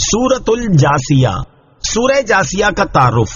سورۃ الجاسیہ، سورہ جاسیہ کا تعارف،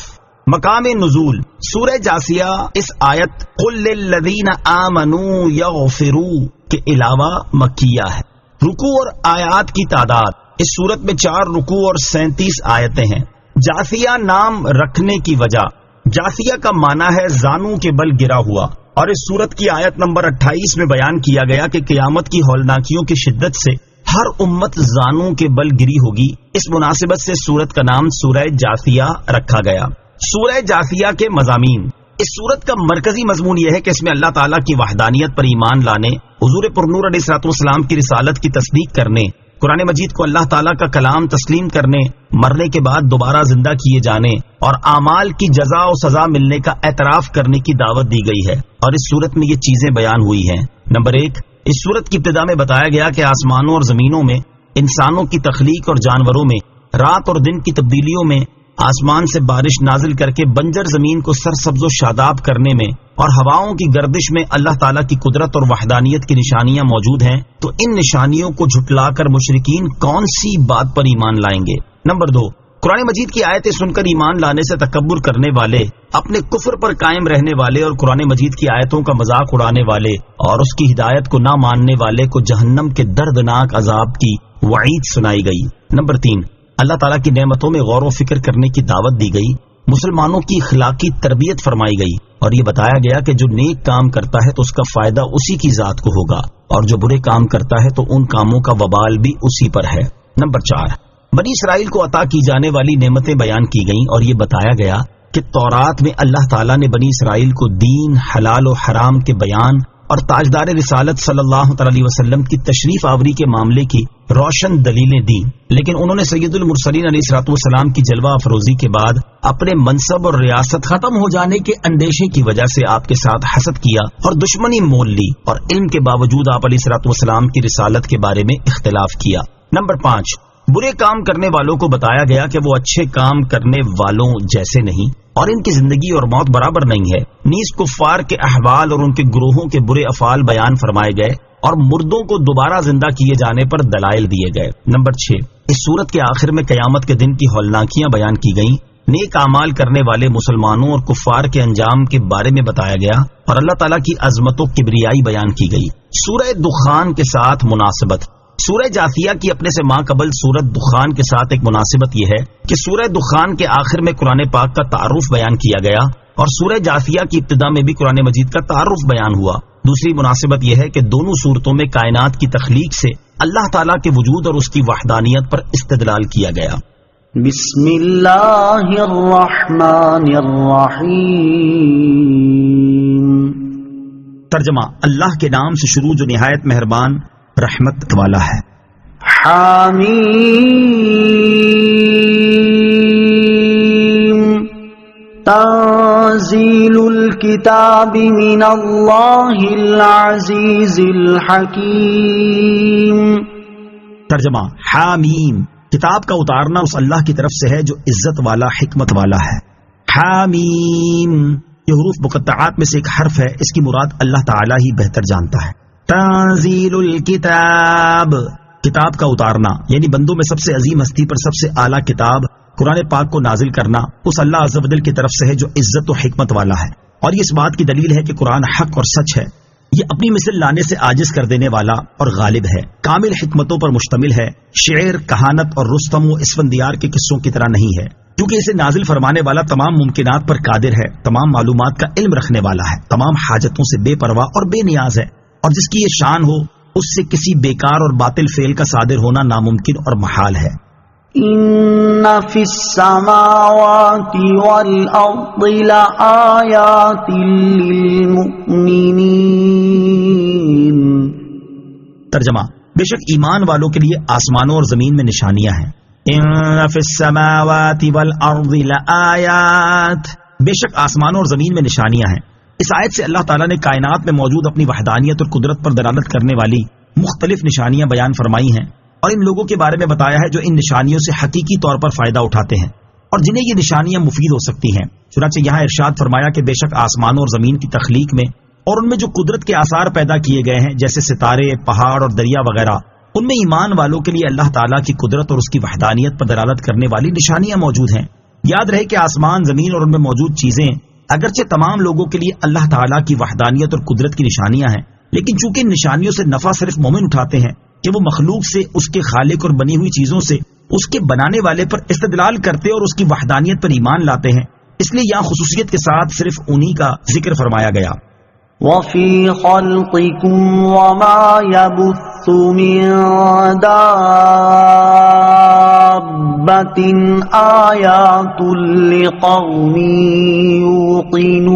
مقام نزول۔ سورہ جاسیہ اس آیت قل للذین آمنوا یغفروا کے علاوہ مکیہ ہے۔ رکوع اور آیات کی تعداد، اس سورت میں 4 رکوع اور 37 آیتیں ہیں۔ جاسیہ نام رکھنے کی وجہ، جاسیہ کا معنی ہے زانوں کے بل گرا ہوا، اور اس سورت کی آیت نمبر 28 میں بیان کیا گیا کہ قیامت کی ہولناکیوں کی شدت سے ہر امت زانوں کے بل گری ہوگی۔ اس مناسبت سے سورت کا نام سورہ جاسیہ رکھا گیا۔ سورہ جاسیہ کے مضامین، اس سورت کا مرکزی مضمون یہ ہے کہ اس میں اللہ تعالیٰ کی وحدانیت پر ایمان لانے، حضور پرنور علیہ الصلوۃ والسلام کی رسالت کی تصدیق کرنے، قرآن مجید کو اللہ تعالیٰ کا کلام تسلیم کرنے، مرنے کے بعد دوبارہ زندہ کیے جانے اور اعمال کی جزا و سزا ملنے کا اعتراف کرنے کی دعوت دی گئی ہے، اور اس صورت میں یہ چیزیں بیان ہوئی ہیں۔ نمبر 1، اس صورت کی ابتدا میں بتایا گیا کہ آسمانوں اور زمینوں میں، انسانوں کی تخلیق اور جانوروں میں، رات اور دن کی تبدیلیوں میں، آسمان سے بارش نازل کر کے بنجر زمین کو سرسبز و شاداب کرنے میں، اور ہواؤں کی گردش میں اللہ تعالیٰ کی قدرت اور وحدانیت کی نشانیاں موجود ہیں، تو ان نشانیوں کو جھٹلا کر مشرکین کون سی بات پر ایمان لائیں گے؟ نمبر 2، قرآن مجید کی آیتیں سن کر ایمان لانے سے تکبر کرنے والے، اپنے کفر پر قائم رہنے والے اور قرآن مجید کی آیتوں کا مذاق اڑانے والے اور اس کی ہدایت کو نہ ماننے والے کو جہنم کے دردناک عذاب کی وعید سنائی گئی۔ نمبر 3، اللہ تعالیٰ کی نعمتوں میں غور و فکر کرنے کی دعوت دی گئی، مسلمانوں کی اخلاقی تربیت فرمائی گئی، اور یہ بتایا گیا کہ جو نیک کام کرتا ہے تو اس کا فائدہ اسی کی ذات کو ہوگا، اور جو برے کام کرتا ہے تو ان کاموں کا وبال بھی اسی پر ہے۔ نمبر 4، بنی اسرائیل کو عطا کی جانے والی نعمتیں بیان کی گئیں، اور یہ بتایا گیا کہ تورات میں اللہ تعالیٰ نے بنی اسرائیل کو دین، حلال و حرام کے بیان اور تاجدار رسالت صلی اللہ علیہ وسلم کی تشریف آوری کے معاملے کی روشن دلیلیں دیں، لیکن انہوں نے سید المرسلین علیہ الصلوۃ والسلام کی جلوہ افروزی کے بعد اپنے منصب اور ریاست ختم ہو جانے کے اندیشے کی وجہ سے آپ کے ساتھ حسد کیا اور دشمنی مول لی، اور علم کے باوجود آپ علیہ الصلوۃ والسلام کی رسالت کے بارے میں اختلاف کیا۔ نمبر 5، برے کام کرنے والوں کو بتایا گیا کہ وہ اچھے کام کرنے والوں جیسے نہیں، اور ان کی زندگی اور موت برابر نہیں ہے۔ نیز کفار کے احوال اور ان کے گروہوں کے برے افعال بیان فرمائے گئے، اور مردوں کو دوبارہ زندہ کیے جانے پر دلائل دیے گئے۔ نمبر 6، اس سورت کے آخر میں قیامت کے دن کی ہولناکیاں بیان کی گئیں، نیک اعمال کرنے والے مسلمانوں اور کفار کے انجام کے بارے میں بتایا گیا، اور اللہ تعالیٰ کی عظمت و کبریائی بیان کی گئی۔ سورہ دخان کے ساتھ مناسبت، سورہ جاسیہ کی اپنے سے ماں قبل سورت دخان کے ساتھ ایک مناسبت یہ ہے کہ سورہ دخان کے آخر میں قرآن پاک کا تعارف بیان کیا گیا، اور سورہ جاسیہ کی ابتدا میں بھی قرآن مجید کا تعارف بیان ہوا۔ دوسری مناسبت یہ ہے کہ دونوں صورتوں میں کائنات کی تخلیق سے اللہ تعالیٰ کے وجود اور اس کی وحدانیت پر استدلال کیا گیا۔ بسم اللہ الرحمن الرحیم۔ ترجمہ، اللہ کے نام سے شروع جو نہایت مہربان رحمت والا ہے۔ حامیم، تنزیل الکتاب من اللہ العزیز الحکیم۔ ترجمہ، حامیم، کتاب کا اتارنا اس اللہ کی طرف سے ہے جو عزت والا، حکمت والا ہے۔ حامیم، یہ حروف مقطعات میں سے ایک حرف ہے، اس کی مراد اللہ تعالی ہی بہتر جانتا ہے۔ تنزیل الکتاب، کتاب کا اتارنا، یعنی بندوں میں سب سے عظیم ہستی پر سب سے اعلیٰ کتاب قرآن پاک کو نازل کرنا اس اللہ عز و جل کی طرف سے ہے جو عزت و حکمت والا ہے، اور یہ اس بات کی دلیل ہے کہ قرآن حق اور سچ ہے، یہ اپنی مثل لانے سے عاجز کر دینے والا اور غالب ہے، کامل حکمتوں پر مشتمل ہے، شعر، کہانت اور رستم و اسفندیار کے قصوں کی طرح نہیں ہے، کیونکہ اسے نازل فرمانے والا تمام ممکنات پر قادر ہے، تمام معلومات کا علم رکھنے والا ہے، تمام حاجتوں سے بے پرواہ اور بے نیاز ہے، اور جس کی یہ شان ہو اس سے کسی بیکار اور باطل فعل کا صادر ہونا ناممکن اور محال ہے۔ ان فی السماوات والارض لآیات للمؤمنین۔ ترجمہ، بے شک ایمان والوں کے لیے آسمانوں اور زمین میں نشانیاں ہیں۔ ان فی السماوات والارض لآیات، بے شک آسمانوں اور زمین میں نشانیاں ہیں۔ اس آیت سے اللہ تعالیٰ نے کائنات میں موجود اپنی وحدانیت اور قدرت پر دلالت کرنے والی مختلف نشانیاں بیان فرمائی ہیں، اور ان لوگوں کے بارے میں بتایا ہے جو ان نشانیوں سے حقیقی طور پر فائدہ اٹھاتے ہیں اور جنہیں یہ نشانیاں مفید ہو سکتی ہیں۔ چنانچہ یہاں ارشاد فرمایا کہ بے شک آسمانوں اور زمین کی تخلیق میں اور ان میں جو قدرت کے آثار پیدا کیے گئے ہیں جیسے ستارے، پہاڑ اور دریا وغیرہ، ان میں ایمان والوں کے لیے اللہ تعالیٰ کی قدرت اور اس کی وحدانیت پر دلالت کرنے والی نشانیاں موجود ہیں۔ یاد رہے کہ آسمان، زمین اور ان میں موجود چیزیں اگرچہ تمام لوگوں کے لیے اللہ تعالیٰ کی وحدانیت اور قدرت کی نشانیاں ہیں، لیکن چونکہ ان نشانیوں سے نفع صرف مومن اٹھاتے ہیں کہ وہ مخلوق سے، اس کے خالق اور بنی ہوئی چیزوں سے اس کے بنانے والے پر استدلال کرتے اور اس کی وحدانیت پر ایمان لاتے ہیں، اس لیے یہاں خصوصیت کے ساتھ صرف انہی کا ذکر فرمایا گیا۔ وَفِي خَلْقِكُمْ وَمَا يَبُثُّ مِن دَابَّةٍ آيَاتٌ لِقَوْمٍ يُوقِنُونَ۔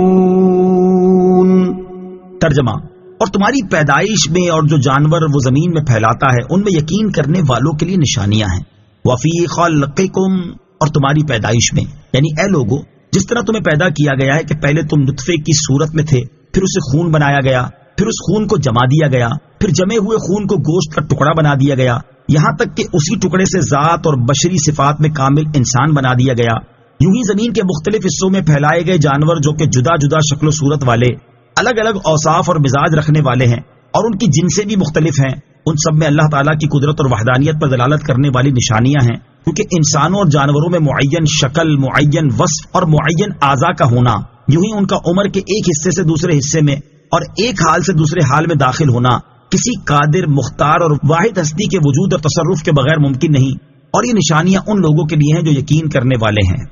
ترجمہ: اور تمہاری پیدائش میں اور جو جانور وہ زمین میں پھیلاتا ہے ان میں یقین کرنے والوں کے لیے نشانیاں ہیں۔ وَفِي خَلْقِكُمْ، اور تمہاری پیدائش میں، یعنی اے لوگو، جس طرح تمہیں پیدا کیا گیا ہے کہ پہلے تم نطفے کی صورت میں تھے، پھر اسے خون بنایا گیا، پھر اس خون کو جما دیا گیا، پھر جمے ہوئے خون کو گوشت کا ٹکڑا بنا دیا گیا، یہاں تک کہ اسی ٹکڑے سے ذات اور بشری صفات میں کامل انسان بنا دیا گیا۔ یوں ہی زمین کے مختلف حصوں میں پھیلائے گئے جانور جو کہ جدا جدا شکل و صورت والے، الگ الگ اوصاف اور مزاج رکھنے والے ہیں اور ان کی جنسیں بھی مختلف ہیں، ان سب میں اللہ تعالیٰ کی قدرت اور وحدانیت پر دلالت کرنے والی نشانیاں ہیں، کیونکہ انسانوں اور جانوروں میں معین شکل، معین وصف اور معین اعضاء کا ہونا، یوں ہی ان کا عمر کے ایک حصے سے دوسرے حصے میں اور ایک حال سے دوسرے حال میں داخل ہونا کسی قادر، مختار اور واحد ہستی کے وجود اور تصرف کے بغیر ممکن نہیں، اور یہ نشانیاں ان لوگوں کے لیے ہیں جو یقین کرنے والے ہیں۔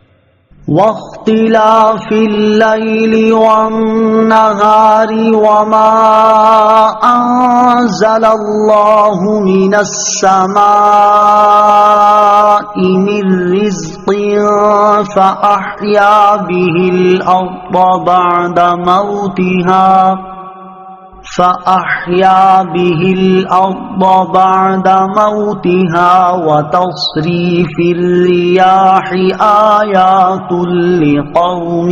واختلاف الليل والنهار وما أنزل الله من السماء من رزق فأحيا به الأرض بعد موتها وتصريف الرياح آيات لقوم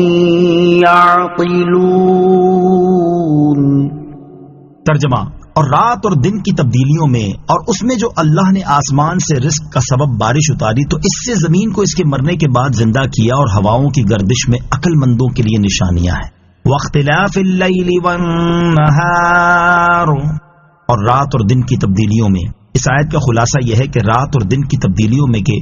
يعقلون۔ ترجمہ: اور رات اور دن کی تبدیلیوں میں اور اس میں جو اللہ نے آسمان سے رزق کا سبب بارش اتاری تو اس سے زمین کو اس کے مرنے کے بعد زندہ کیا، اور ہواؤں کی گردش میں عقل مندوں کے لیے نشانیاں ہیں۔ واختلاف اللیل والنہار، اور رات اور دن کی تبدیلیوں میں، اس آیت کا خلاصہ یہ ہے کہ رات اور دن کی تبدیلیوں میں کہ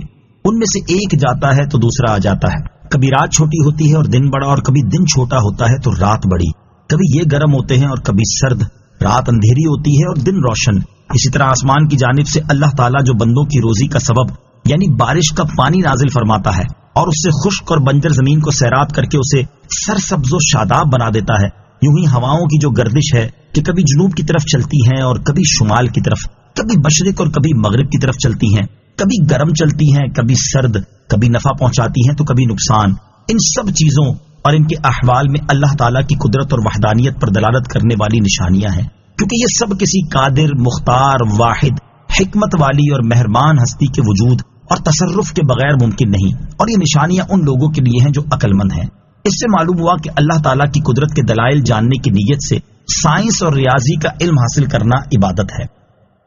ان میں سے ایک جاتا ہے تو دوسرا آ جاتا ہے، کبھی رات چھوٹی ہوتی ہے اور دن بڑا، اور کبھی دن چھوٹا ہوتا ہے تو رات بڑی، کبھی یہ گرم ہوتے ہیں اور کبھی سرد، رات اندھیری ہوتی ہے اور دن روشن۔ اسی طرح آسمان کی جانب سے اللہ تعالیٰ جو بندوں کی روزی کا سبب یعنی بارش کا پانی نازل فرماتا ہے اور اس سے خشک اور بنجر زمین کو سیراب کر کے اسے سرسبز و شاداب بنا دیتا ہے، یوں ہی ہواؤں کی جو گردش ہے کہ کبھی جنوب کی طرف چلتی ہیں اور کبھی شمال کی طرف، کبھی مشرق اور کبھی مغرب کی طرف چلتی ہیں، کبھی گرم چلتی ہیں، کبھی سرد، کبھی نفع پہنچاتی ہیں تو کبھی نقصان، ان سب چیزوں اور ان کے احوال میں اللہ تعالیٰ کی قدرت اور وحدانیت پر دلالت کرنے والی نشانیاں ہیں، کیونکہ یہ سب کسی قادر، مختار، واحد، حکمت والی اور مہربان ہستی کے وجود اور تصرف کے بغیر ممکن نہیں، اور یہ نشانیاں ان لوگوں کے لیے ہیں جو عقل مند ہیں۔ اس سے معلوم ہوا کہ اللہ تعالیٰ کی قدرت کے دلائل جاننے کی نیت سے سائنس اور ریاضی کا علم حاصل کرنا عبادت ہے۔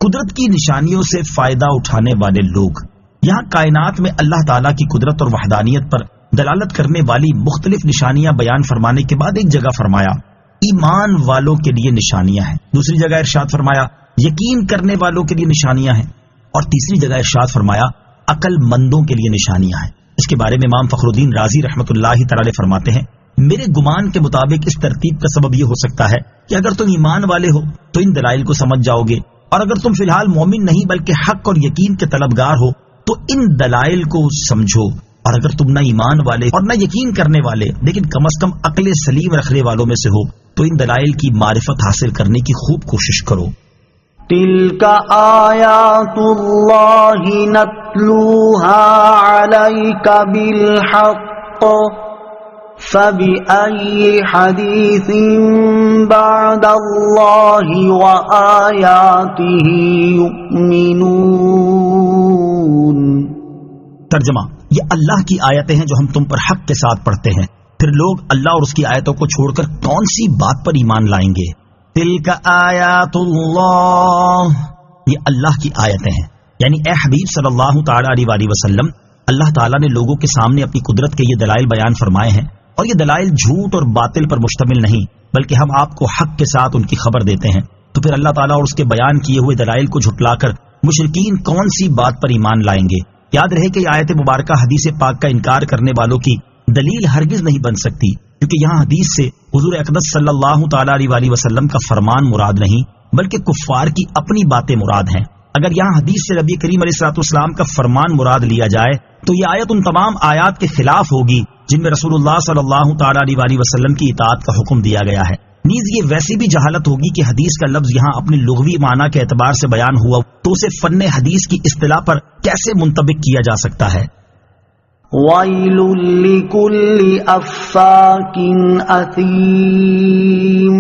قدرت کی نشانیوں سے فائدہ اٹھانے والے لوگ، یہاں کائنات میں اللہ تعالیٰ کی قدرت اور وحدانیت پر دلالت کرنے والی مختلف نشانیاں بیان فرمانے کے بعد ایک جگہ فرمایا ایمان والوں کے لیے نشانیاں ہیں، دوسری جگہ ارشاد فرمایا یقین کرنے والوں کے لیے نشانیاں ہیں، اور تیسری جگہ ارشاد فرمایا عقل مندوں کے لیے نشانیاں ہیں۔ اس کے بارے میں امام فخر الدین رازی رحمۃ اللہ تعالی فرماتے ہیں، میرے گمان کے مطابق اس ترتیب کا سبب یہ ہو سکتا ہے کہ اگر تم ایمان والے ہو تو ان دلائل کو سمجھ جاؤ گے، اور اگر تم فی الحال مومن نہیں بلکہ حق اور یقین کے طلبگار ہو تو ان دلائل کو سمجھو، اور اگر تم نہ ایمان والے اور نہ یقین کرنے والے لیکن کم از کم عقل سلیم رکھنے والوں میں سے ہو تو ان دلائل کی معرفت حاصل کرنے کی خوب کوشش کرو۔ تلك آیات اللہ نتلوها علیک بالحق فبأي حدیث بعد اللہ وآیاته یؤمنون۔ ترجمہ: یہ اللہ کی آیتیں ہیں جو ہم تم پر حق کے ساتھ پڑھتے ہیں، پھر لوگ اللہ اور اس کی آیتوں کو چھوڑ کر کون سی بات پر ایمان لائیں گے؟ تلک آیات اللہ، یہ اللہ کی آیتیں ہیں، یعنی اے حبیب صلی اللہ تعالی علیہ وسلم، اللہ تعالیٰ نے لوگوں کے سامنے اپنی قدرت کے یہ دلائل بیان فرمائے ہیں، اور یہ دلائل جھوٹ اور باطل پر مشتمل نہیں بلکہ ہم آپ کو حق کے ساتھ ان کی خبر دیتے ہیں، تو پھر اللہ تعالیٰ اور اس کے بیان کیے ہوئے دلائل کو جھٹلا کر مشرکین کون سی بات پر ایمان لائیں گے؟ یاد رہے کہ یہ آیت مبارکہ حدیث پاک کا انکار کرنے والوں کی دلیل ہرگز نہیں بن سکتی، کیونکہ یہاں حدیث سے حضور اقدس صلی اللہ تعالی علیہ وسلم کا فرمان مراد نہیں بلکہ کفار کی اپنی باتیں مراد ہیں۔ اگر یہاں حدیث سے نبی کریم علیہ الصلوۃ والسلام کا فرمان مراد لیا جائے تو یہ آیت ان تمام آیات کے خلاف ہوگی جن میں رسول اللہ صلی اللہ تعالی علیہ وسلم کی اطاعت کا حکم دیا گیا ہے۔ نیز یہ ویسی بھی جہالت ہوگی کہ حدیث کا لفظ یہاں اپنے لغوی معنی کے اعتبار سے بیان ہوا تو اسے فن حدیث کی اصطلاح پر کیسے منطبق کیا جا سکتا ہے؟ وَيْلٌ لِكُلِّ أَفَّاكٍ أَثِيمٍ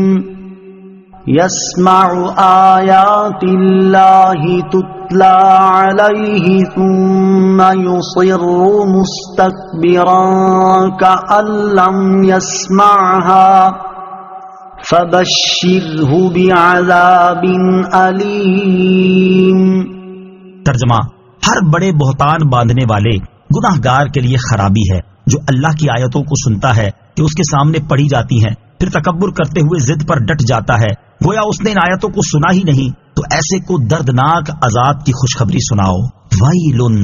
يَسْمَعُ آيَاتِ اللَّهِ تُتْلَى عَلَيْهِ ثُمَّ يُصِرُّ مُسْتَكْبِرًا كَأَن لَّمْ يَسْمَعْهَا فَبَشِّرْهُ بِعَذَابٍ أَلِيمٍ۔ ترجمہ: ہر بڑے بہتان باندھنے والے گناہ گار کے لیے خرابی ہے جو اللہ کی آیتوں کو سنتا ہے کہ اس کے سامنے پڑھی جاتی ہیں، پھر تکبر کرتے ہوئے ضد پر ڈٹ جاتا ہے گویا اس نے ان آیتوں کو سنا ہی نہیں، تو ایسے کو دردناک عذاب کی خوشخبری سناؤ۔ ویلن،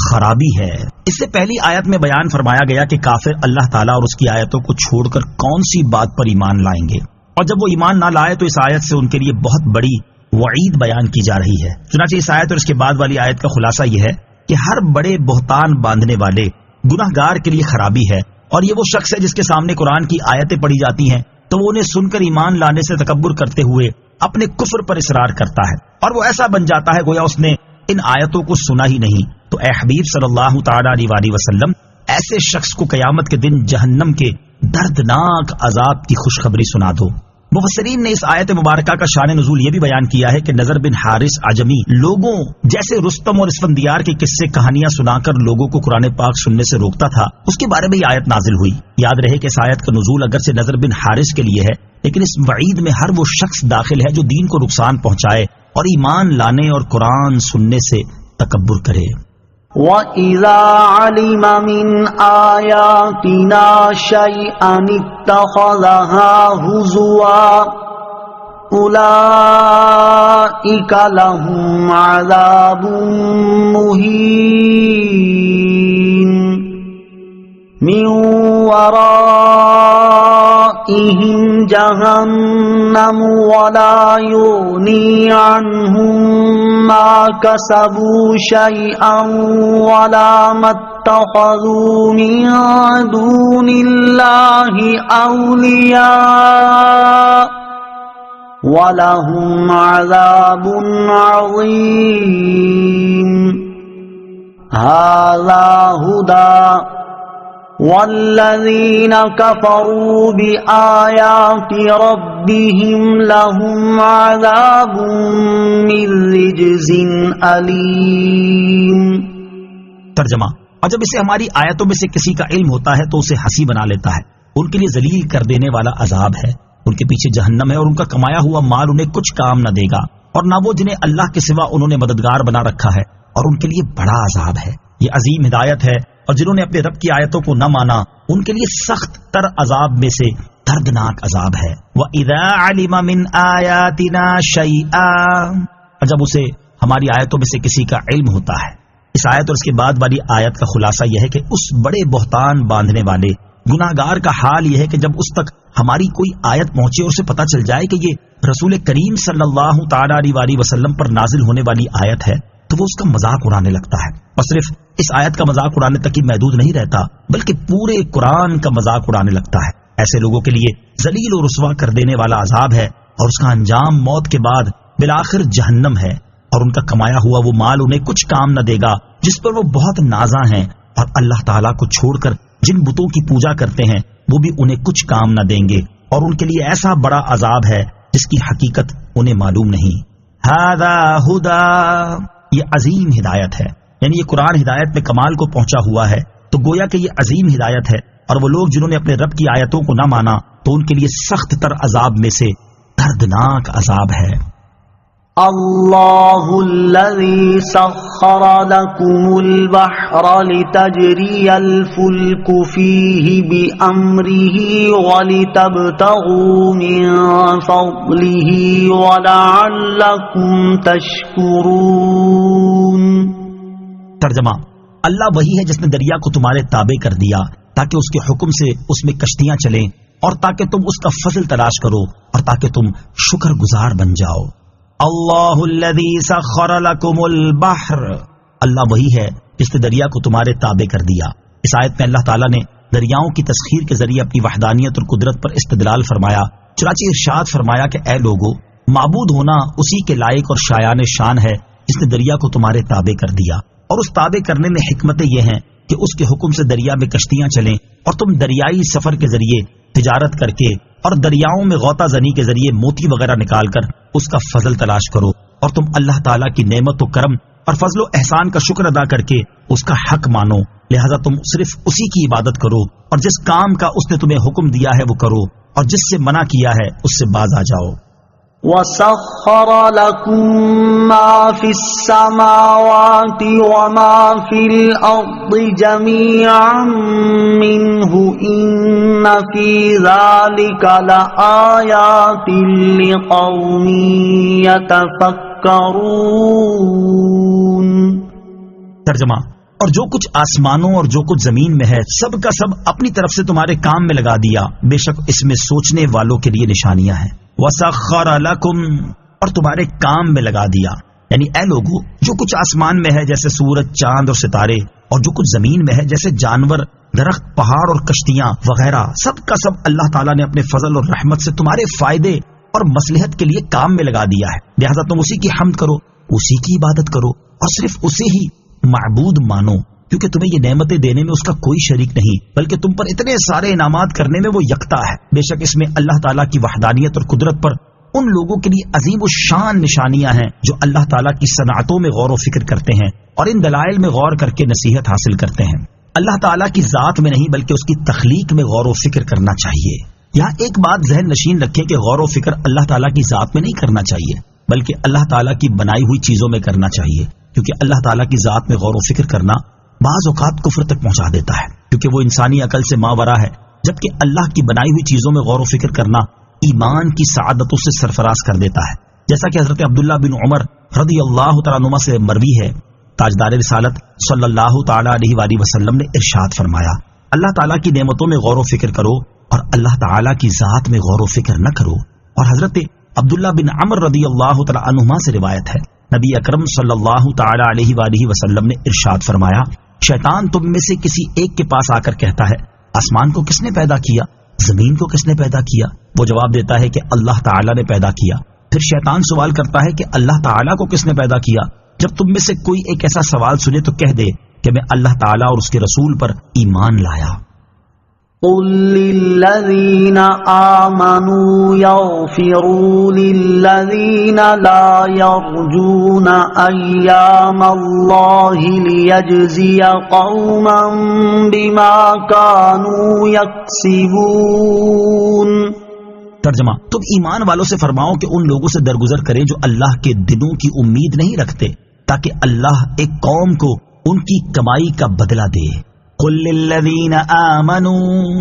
خرابی ہے۔ اس سے پہلی آیت میں بیان فرمایا گیا کہ کافر اللہ تعالیٰ اور اس کی آیتوں کو چھوڑ کر کون سی بات پر ایمان لائیں گے، اور جب وہ ایمان نہ لائے تو اس آیت سے ان کے لیے بہت بڑی وعید بیان کی جا رہی ہے۔ چنانچہ اس آیت اور اس کے بعد والی آیت کا خلاصہ یہ ہے کہ ہر بڑے بہتان باندھنے والے گناہ گار کے لیے خرابی ہے، اور یہ وہ شخص ہے جس کے سامنے قرآن کی آیتیں پڑھی جاتی ہیں تو وہ انہیں سن کر ایمان لانے سے تکبر کرتے ہوئے اپنے کفر پر اصرار کرتا ہے، اور وہ ایسا بن جاتا ہے گویا اس نے ان آیتوں کو سنا ہی نہیں۔ تو اے حبیب صلی اللہ تعالی علیہ وسلم، ایسے شخص کو قیامت کے دن جہنم کے دردناک عذاب کی خوشخبری سنا دو۔ مفسرین نے اس آیت مبارکہ کا شان نزول یہ بھی بیان کیا ہے کہ نضر بن حارث عجمی لوگوں جیسے رستم اور اسفندیار کے قصے کہانیاں سنا کر لوگوں کو قرآن پاک سننے سے روکتا تھا، اس کے بارے میں یہ آیت نازل ہوئی۔ یاد رہے کہ اس آیت کا نزول اگرچہ نضر بن حارث کے لیے ہے، لیکن اس وعید میں ہر وہ شخص داخل ہے جو دین کو نقصان پہنچائے اور ایمان لانے اور قرآن سننے سے تکبر کرے۔ وَإِذَا عَلِمَ مِنْ آيَاتِنَا شَيْئًا اتَّخَذَهَا هُزُوًا أُولَئِكَ لَهُمْ عَذَابٌ مُهِينٌ مِّن وَرَائِهِمْ جَهَنَّمُ وَلَا يُغْنِي عَنْهُمْ مَا كَسَبُوا شَيْئًا وَلَا مَا اتَّخَذُوا مِن دُونِ اللَّهِ أَوْلِيَاءَ وَلَهُمْ عَذَابٌ عَظِيمٌ۔ هَذَا هُدًى وَالَّذِينَ كَفَرُوا بِآيَاتِ رَبِّهِمْ لَهُمْ عَذَابٌ مِّن رِّجْزٍ أَلِيمٌ۔ ترجمہ: اور جب اسے ہماری آیتوں میں سے کسی کا علم ہوتا ہے تو اسے ہنسی بنا لیتا ہے، ان کے لیے ذلیل کر دینے والا عذاب ہے، ان کے پیچھے جہنم ہے اور ان کا کمایا ہوا مال انہیں کچھ کام نہ دے گا، اور نہ وہ جنہیں اللہ کے سوا انہوں نے مددگار بنا رکھا ہے، اور ان کے لیے بڑا عذاب ہے۔ یہ عظیم ہدایت ہے، اور جنہوں نے اپنے رب کی آیتوں کو نہ مانا ان کے لیے سخت تر عذاب میں سے دردناک عذاب ہے۔ وَإِذَا عَلِمَ مِنْ آيَاتِنَا شَيْئًا، اور جب اسے ہماری آیتوں میں سے کسی کا علم ہوتا ہے۔ اس آیت اور اس کے بعد والی آیت کا خلاصہ یہ ہے کہ اس بڑے بہتان باندھنے والے گناہ گار کا حال یہ ہے کہ جب اس تک ہماری کوئی آیت پہنچے اور اسے پتہ چل جائے کہ یہ رسول کریم صلی اللہ تعالی علیہ وسلم پر نازل ہونے والی آیت ہے تو وہ اس کا مذاق اڑانے لگتا ہے، اور صرف اس آیت کا مذاق اڑانے تک ہی محدود نہیں رہتا بلکہ پورے قرآن کا مذاق اڑانے لگتا ہے۔ ایسے لوگوں کے لیے ذلیل و رسوا کر دینے والا عذاب ہے، اور اس کا انجام موت کے بعد بالآخر جہنم ہے، اور ان کا کمایا ہوا وہ مال انہیں کچھ کام نہ دے گا جس پر وہ بہت نازاں ہیں، اور اللہ تعالیٰ کو چھوڑ کر جن بتوں کی پوجا کرتے ہیں وہ بھی انہیں کچھ کام نہ دیں گے، اور ان کے لیے ایسا بڑا عذاب ہے جس کی حقیقت انہیں معلوم نہیں۔ ھذا ھدی، یہ عظیم ہدایت ہے، یعنی یہ قرآن ہدایت میں کمال کو پہنچا ہوا ہے، تو گویا کہ یہ عظیم ہدایت ہے، اور وہ لوگ جنہوں نے اپنے رب کی آیتوں کو نہ مانا تو ان کے لیے سخت تر عذاب میں سے دردناک عذاب ہے۔ اللہ الذی سخر لکم البحر لتجری الفلک فیہ بأمرہ ولتبتغوا من فضلہ ولعلکم تشکرون۔ ترجمہ: اللہ وہی ہے جس نے دریا کو تمہارے تابع کر دیا تاکہ اس کے حکم سے اس میں کشتیاں چلیں اور تاکہ تم اس کا فضل تلاش کرو اور تاکہ تم شکر گزار بن جاؤ۔ اللہ الذی سخر لکم البحر، اللہ وہی ہے جس نے دریا کو تمہارے تابع کر دیا۔ اس آیت میں اللہ تعالیٰ نے دریاؤں کی تسخیر کے ذریعے اپنی وحدانیت اور قدرت پر استدلال فرمایا، چنانچہ ارشاد فرمایا کہ اے لوگو، معبود ہونا اسی کے لائق اور شایان شان ہے جس نے دریا کو تمہارے تابع کر دیا، اور اس تابع کرنے میں حکمتیں یہ ہیں کہ اس کے حکم سے دریا میں کشتیاں چلیں اور تم دریائی سفر کے ذریعے تجارت کر کے اور دریاؤں میں غوطہ زنی کے ذریعے موتی وغیرہ نکال کر اس کا فضل تلاش کرو، اور تم اللہ تعالیٰ کی نعمت و کرم اور فضل و احسان کا شکر ادا کر کے اس کا حق مانو، لہذا تم صرف اسی کی عبادت کرو اور جس کام کا اس نے تمہیں حکم دیا ہے وہ کرو، اور جس سے منع کیا ہے اس سے باز آ جاؤ۔ وَسَخَّرَ لَكُم مَّا فِي السَّمَاوَاتِ وَمَا فِي الْأَرْضِ جَمِيعًا مِّنْهُ إِنَّ فِي ذَلِكَ لَآيَاتٍ لِقَوْمٍ يَتَفَكَّرُونَ۔ ترجمہ: اور جو کچھ آسمانوں اور جو کچھ زمین میں ہے سب کا سب اپنی طرف سے تمہارے کام میں لگا دیا، بے شک اس میں سوچنے والوں کے لیے نشانیاں ہیں۔ وَسَخَّرَ لَكُمْ، اور تمہارے کام میں لگا دیا، یعنی اے لوگو، جو کچھ آسمان میں ہے جیسے سورج، چاند اور ستارے، اور جو کچھ زمین میں ہے جیسے جانور، درخت، پہاڑ اور کشتیاں وغیرہ، سب کا سب اللہ تعالیٰ نے اپنے فضل اور رحمت سے تمہارے فائدے اور مصلحت کے لیے کام میں لگا دیا ہے، لہذا تم اسی کی حمد کرو، اسی کی عبادت کرو اور صرف اسے ہی معبود مانو، کیونکہ تمہیں یہ نعمتیں دینے میں اس کا کوئی شریک نہیں، بلکہ تم پر اتنے سارے انعامات کرنے میں وہ یکتا ہے۔ بے شک اس میں اللہ تعالیٰ کی وحدانیت اور قدرت پر ان لوگوں کے لیے عظیم الشان نشانیاں ہیں جو اللہ تعالیٰ کی صنعتوں میں غور و فکر کرتے ہیں اور ان دلائل میں غور کر کے نصیحت حاصل کرتے ہیں۔ اللہ تعالیٰ کی ذات میں نہیں بلکہ اس کی تخلیق میں غور و فکر کرنا چاہیے۔ یہاں ایک بات ذہن نشین رکھیں کہ غور و فکر اللہ تعالیٰ کی ذات میں نہیں کرنا چاہیے بلکہ اللہ تعالیٰ کی بنائی ہوئی چیزوں میں کرنا چاہیے، کیونکہ اللہ تعالیٰ کی ذات میں غور و فکر کرنا بعض اوقات کفر تک پہنچا دیتا ہے، کیونکہ وہ انسانی عقل سے ماورا ہے، جبکہ اللہ کی بنائی ہوئی چیزوں میں غور و فکر کرنا ایمان کی سعادتوں سے سرفراز کر دیتا ہے، جیسا کہ حضرت عبداللہ بن عمر رضی اللہ تعالیٰ عنہما سے مروی ہے، تاجدار رسالت صلی اللہ تعالیٰ علیہ وآلہ وسلم نے ارشاد فرمایا، اللہ تعالیٰ کی نعمتوں میں غور و فکر کرو اور اللہ تعالیٰ کی ذات میں غور و فکر نہ کرو۔ اور حضرت عبداللہ بن عمر رضی اللہ تعالیٰ عنہما سے روایت ہے، نبی اکرم صلی اللہ تعالیٰ علیہ وآلہ وسلم نے ارشاد فرمایا، شیطان تم میں سے کسی ایک کے پاس آ کر کہتا ہے، آسمان کو کس نے پیدا کیا، زمین کو کس نے پیدا کیا؟ وہ جواب دیتا ہے کہ اللہ تعالیٰ نے پیدا کیا۔ پھر شیطان سوال کرتا ہے کہ اللہ تعالیٰ کو کس نے پیدا کیا؟ جب تم میں سے کوئی ایک ایسا سوال سنے تو کہہ دے کہ میں اللہ تعالیٰ اور اس کے رسول پر ایمان لایا۔ قل للذین آمنوا یغفروا للذین لا یرجون ایام اللہ لیجزی قوما بما کانوا یکسبون۔ ترجمہ: تم ایمان والوں سے فرماؤ کہ ان لوگوں سے درگزر کریں جو اللہ کے دنوں کی امید نہیں رکھتے، تاکہ اللہ ایک قوم کو ان کی کمائی کا بدلہ دے۔ قل للذین آمنوا،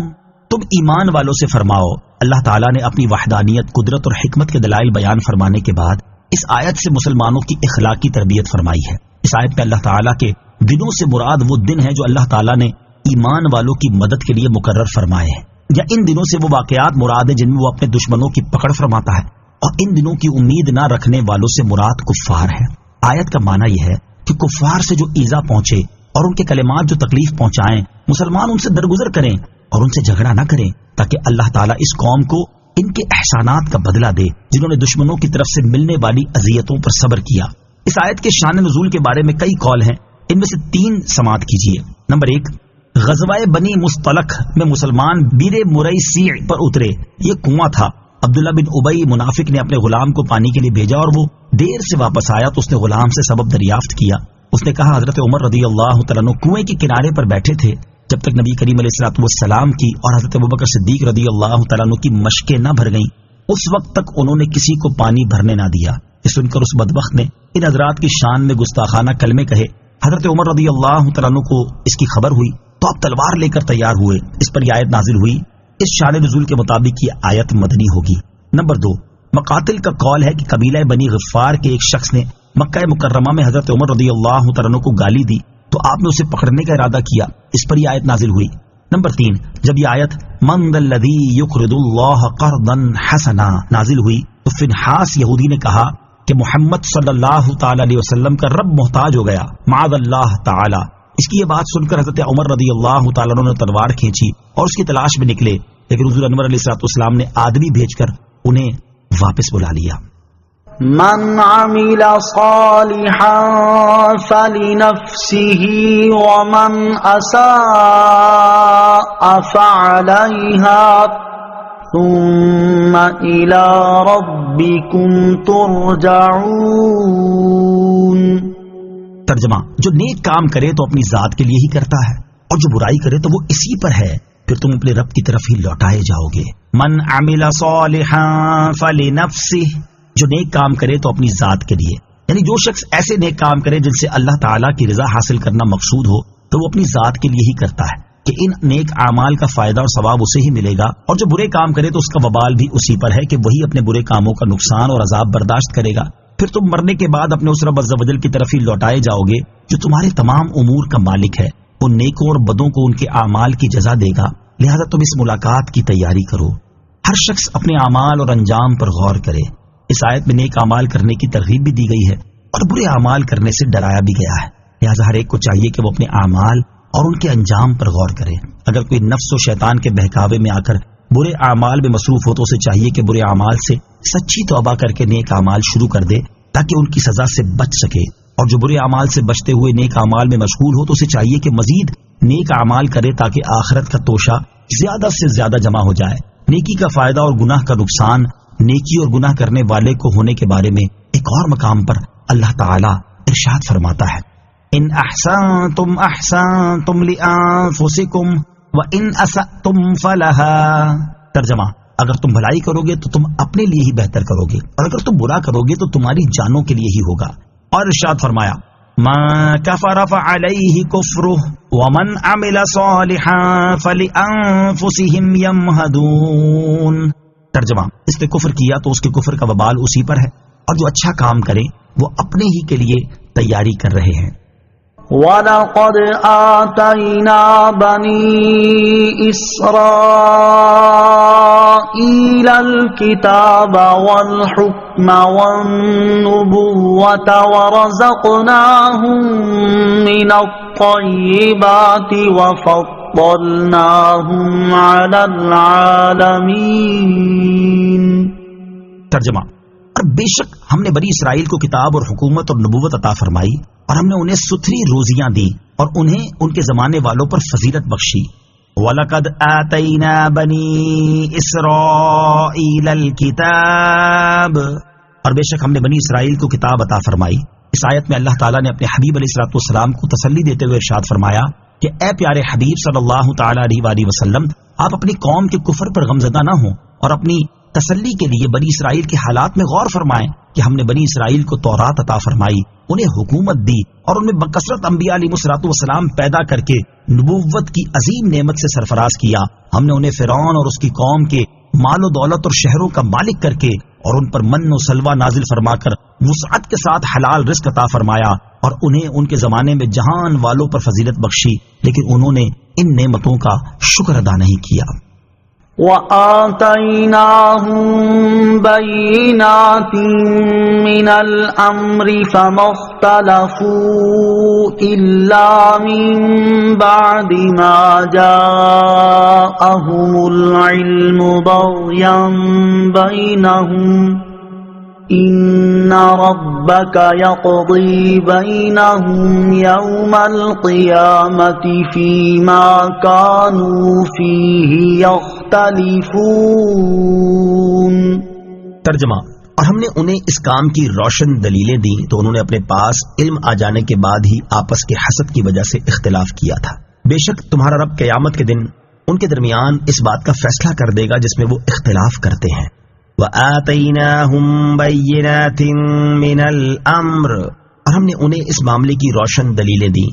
تم ایمان والوں سے فرماؤ۔ اللہ تعالیٰ نے اپنی وحدانیت، قدرت اور حکمت کے دلائل بیان فرمانے کے بعد اس آیت سے مسلمانوں کی اخلاقی تربیت فرمائی ہے۔ اس آیت میں اللہ تعالیٰ کے دنوں سے مراد وہ دن ہے جو اللہ تعالیٰ نے ایمان والوں کی مدد کے لیے مقرر فرمائے ہیں، یا ان دنوں سے وہ واقعات مراد ہیں جن میں وہ اپنے دشمنوں کی پکڑ فرماتا ہے، اور ان دنوں کی امید نہ رکھنے والوں سے مراد کفار ہے۔ آیت کا معنی یہ ہے کہ کفار سے جو ایذا پہنچے اور ان کے کلمات جو تکلیف پہنچائیں، مسلمان ان سے درگزر کریں اور ان سے جھگڑا نہ کریں، تاکہ اللہ تعالیٰ اس قوم کو ان کے احسانات کا بدلہ دے جنہوں نے دشمنوں کی طرف سے ملنے والی اذیتوں پر صبر کیا۔ اس آیت کے شان نزول کے بارے میں کئی قول ہیں، ان میں سے 3 سماعت کیجیے۔ نمبر 1، غزوہ بنی مصطلق میں مسلمان بیر مریسیع پر اترے۔ یہ کنواں تھا۔ عبداللہ بن ابی منافق نے اپنے غلام کو پانی کے لیے بھیجا اور وہ دیر سے واپس آیا تو اس نے غلام سے سبب دریافت کیا۔ اس نے کہا، حضرت عمر رضی اللہ تعالیٰ عنہ کنویں کے کنارے پر بیٹھے تھے جب تک نبی کریم علیہ الصلوۃ والسلام کی اور حضرت ابوبکر صدیق رضی اللہ تعالیٰ عنہ کی مشقیں نہ بھر گئیں، اس وقت تک انہوں نے کسی کو پانی بھرنے نہ دیا۔ یہ سن کر اس بدبخت نے ان حضرات کی شان میں گستاخانہ کلمے کہے۔ حضرت عمر رضی اللہ تعالیٰ عنہ کو اس کی خبر ہوئی تو آپ تلوار لے کر تیار ہوئے۔ اس پر یہ آیت نازل ہوئی۔ اس شان نزول کے مطابق یہ آیت مدنی ہوگی۔ نمبر 2، مقاتل کا قول ہے کہ قبیلہ بنی غفار کے ایک شخص نے مکہ مکرمہ میں حضرت عمر رضی اللہ تعالیٰ عنہ کو گالی دی تو آپ نے اسے پکڑنے کا ارادہ کیا۔ اس پر یہ آیت نازل ہوئی۔ نمبر 3، جب یہ آیت من ذا الذی یقرض اللہ قرضا حسنا نازل ہوئی تو فنحاس یہودی نے کہا کہ محمد صلی اللہ تعالی علیہ وسلم کا رب محتاج ہو گیا، معاذ اللہ تعالی۔ اس کی یہ بات سن کر حضرت عمر رضی اللہ تعالیٰ عنہ نے تلوار کھینچی اور اس کی تلاش میں نکلے، لیکن حضور انور علیہ الصلوۃ والسلام نے آدمی بھیج کر انہیں واپس بلا لیا۔ من عمل صالحا فلنفسه ومن اساء فعليها ثم الى ربكم ترجعون۔ ترجمہ، جو نیک کام کرے تو اپنی ذات کے لیے ہی کرتا ہے اور جو برائی کرے تو وہ اسی پر ہے، پھر تم اپنے رب کی طرف ہی لوٹائے جاؤ گے۔ من عمل صالحا فلنفسه، جو نیک کام کرے تو اپنی ذات کے لیے، یعنی جو شخص ایسے نیک کام کرے جن سے اللہ تعالیٰ کی رضا حاصل کرنا مقصود ہو تو وہ اپنی ذات کے لیے ہی کرتا ہے کہ ان نیک اعمال کا فائدہ اور ثواب اسے ہی ملے گا، اور جو برے کام کرے تو اس کا وبال بھی اسی پر ہے کہ وہی اپنے برے کاموں کا نقصان اور عذاب برداشت کرے گا۔ پھر تم مرنے کے بعد اپنے اس رب عز و جل کی طرف ہی لوٹائے جاؤ گے جو تمہارے تمام امور کا مالک ہے۔ وہ نیکوں اور بدوں کو ان کے اعمال کی جزا دے گا، لہذا تم اس ملاقات کی تیاری کرو۔ ہر شخص اپنے اعمال اور انجام پر غور کرے۔ اس آیت میں نیک اعمال کرنے کی ترغیب بھی دی گئی ہے اور برے اعمال کرنے سے ڈرایا بھی گیا ہے، لہذا ہر ایک کو چاہیے کہ وہ اپنے اعمال اور ان کے انجام پر غور کرے۔ اگر کوئی نفس و شیطان کے بہکاوے میں آ کر برے اعمال میں مصروف ہو تو اسے چاہیے کہ برے اعمال سے سچی توبہ کر کے نیک اعمال شروع کر دے تاکہ ان کی سزا سے بچ سکے، اور جو برے اعمال سے بچتے ہوئے نیک اعمال میں مشغول ہو تو اسے چاہیے کہ مزید نیک اعمال کرے تاکہ آخرت کا توشہ زیادہ سے زیادہ جمع ہو جائے۔ نیکی کا فائدہ اور گناہ کا نقصان نیکی اور گناہ کرنے والے کو ہونے کے بارے میں ایک اور مقام پر اللہ تعالیٰ ارشاد فرماتا ہے، ان احسنتم احسنتم لانفسکم وان اسأتم فلها۔ ترجمہ، اگر تم بھلائی کرو گے تو تم اپنے لیے ہی بہتر کرو گے، اور اگر تم برا کرو گے تو تمہاری جانوں کے لیے ہی ہوگا۔ اور ارشاد فرمایا، من کفر فعلیہ کفرہ ومن عمل صالحا فلانفسہم یمہدون۔ ترجمہ، اس نے کفر کیا تو اس کے کفر کا وبال اسی پر ہے، اور جو اچھا کام کرے وہ اپنے ہی کے لیے تیاری کر رہے ہیں۔ وَلَقَدْ آتَيْنَا بَنِي إِسْرَائِيلَ الْكِتَابَ وَالْحُكْمَ وَالنُّبُوَّةَ وَرَزَقْنَاهُم مِّنَ الطَّيِّبَاتِ وَفَضَّلْنَاهُمْ عَلَى الْعَالَمِينَ۔ ترجمہ، اور بے شک ہم نے بنی اسرائیل کو کتاب اور حکومت اور نبوت عطا فرمائی، اور ہم نے انہیں ستھری روزیاں دی اور انہیں ان کے زمانے والوں پر فضیلت بخشی۔ وَلَقَدْ آتَيْنَا بَنِي إِسْرَائِيلَ الْكِتَابَ، اور بے شک ہم نے بنی اسرائیل کو کتاب عطا فرمائی۔ اس آیت میں اللہ تعالیٰ نے اپنے حبیب علیہ الصلوۃ والسلام کو تسلی دیتے ہوئے ارشاد فرمایا کہ اے پیارے حبیب صلی اللہ تعالیٰ علیہ وآلہ وسلم، آپ اپنی قوم کے کفر پر غمزدہ نہ ہوں، اور اپنی تسلی کے لیے بنی اسرائیل کے حالات میں غور فرمائیں کہ ہم نے بنی اسرائیل کو تورات عطا فرمائی، انہیں حکومت دی، اور ان میں بکثرت انبیاء علیہ الصلوۃ والسلام پیدا کر کے نبوت کی عظیم نعمت سے سرفراز کیا۔ ہم نے انہیں فرعون اور اس کی قوم کے مال و دولت اور شہروں کا مالک کر کے اور ان پر من و سلوہ نازل فرما کر وسعت کے ساتھ حلال رزق عطا فرمایا، اور انہیں ان کے زمانے میں جہان والوں پر فضیلت بخشی، لیکن انہوں نے ان نعمتوں کا شکر ادا نہیں کیا۔ وَآتَيْنَاهُمْ بَيِّنَاتٍ مِّنَ الْأَمْرِ فَمَا اخْتَلَفُوا إِلَّا مِن بَعْدِ مَا جَاءَهُمُ الْعِلْمُ بَغْيًا بَيْنَهُمْ إِنَّ رَبَّكَ يَقْضِي بَيْنَهُمْ يَوْمَ الْقِيَامَةِ فِيمَا كَانُوا فِيهِ يَخْتَلِفُونَ۔ ترجمہ، اور ہم نے انہیں اس کام کی روشن دلیلیں دی تو انہوں نے اپنے پاس علم آ جانے کے بعد ہی آپس کے حسد کی وجہ سے اختلاف کیا تھا۔ بے شک تمہارا رب قیامت کے دن ان کے درمیان اس بات کا فیصلہ کر دے گا جس میں وہ اختلاف کرتے ہیں۔ وَآتَيْنَاهُمْ بَيِّنَاتٍ مِّنَ الْأَمْرِ، اور ہم نے انہیں اس معاملے کی روشن دلیلیں دیں۔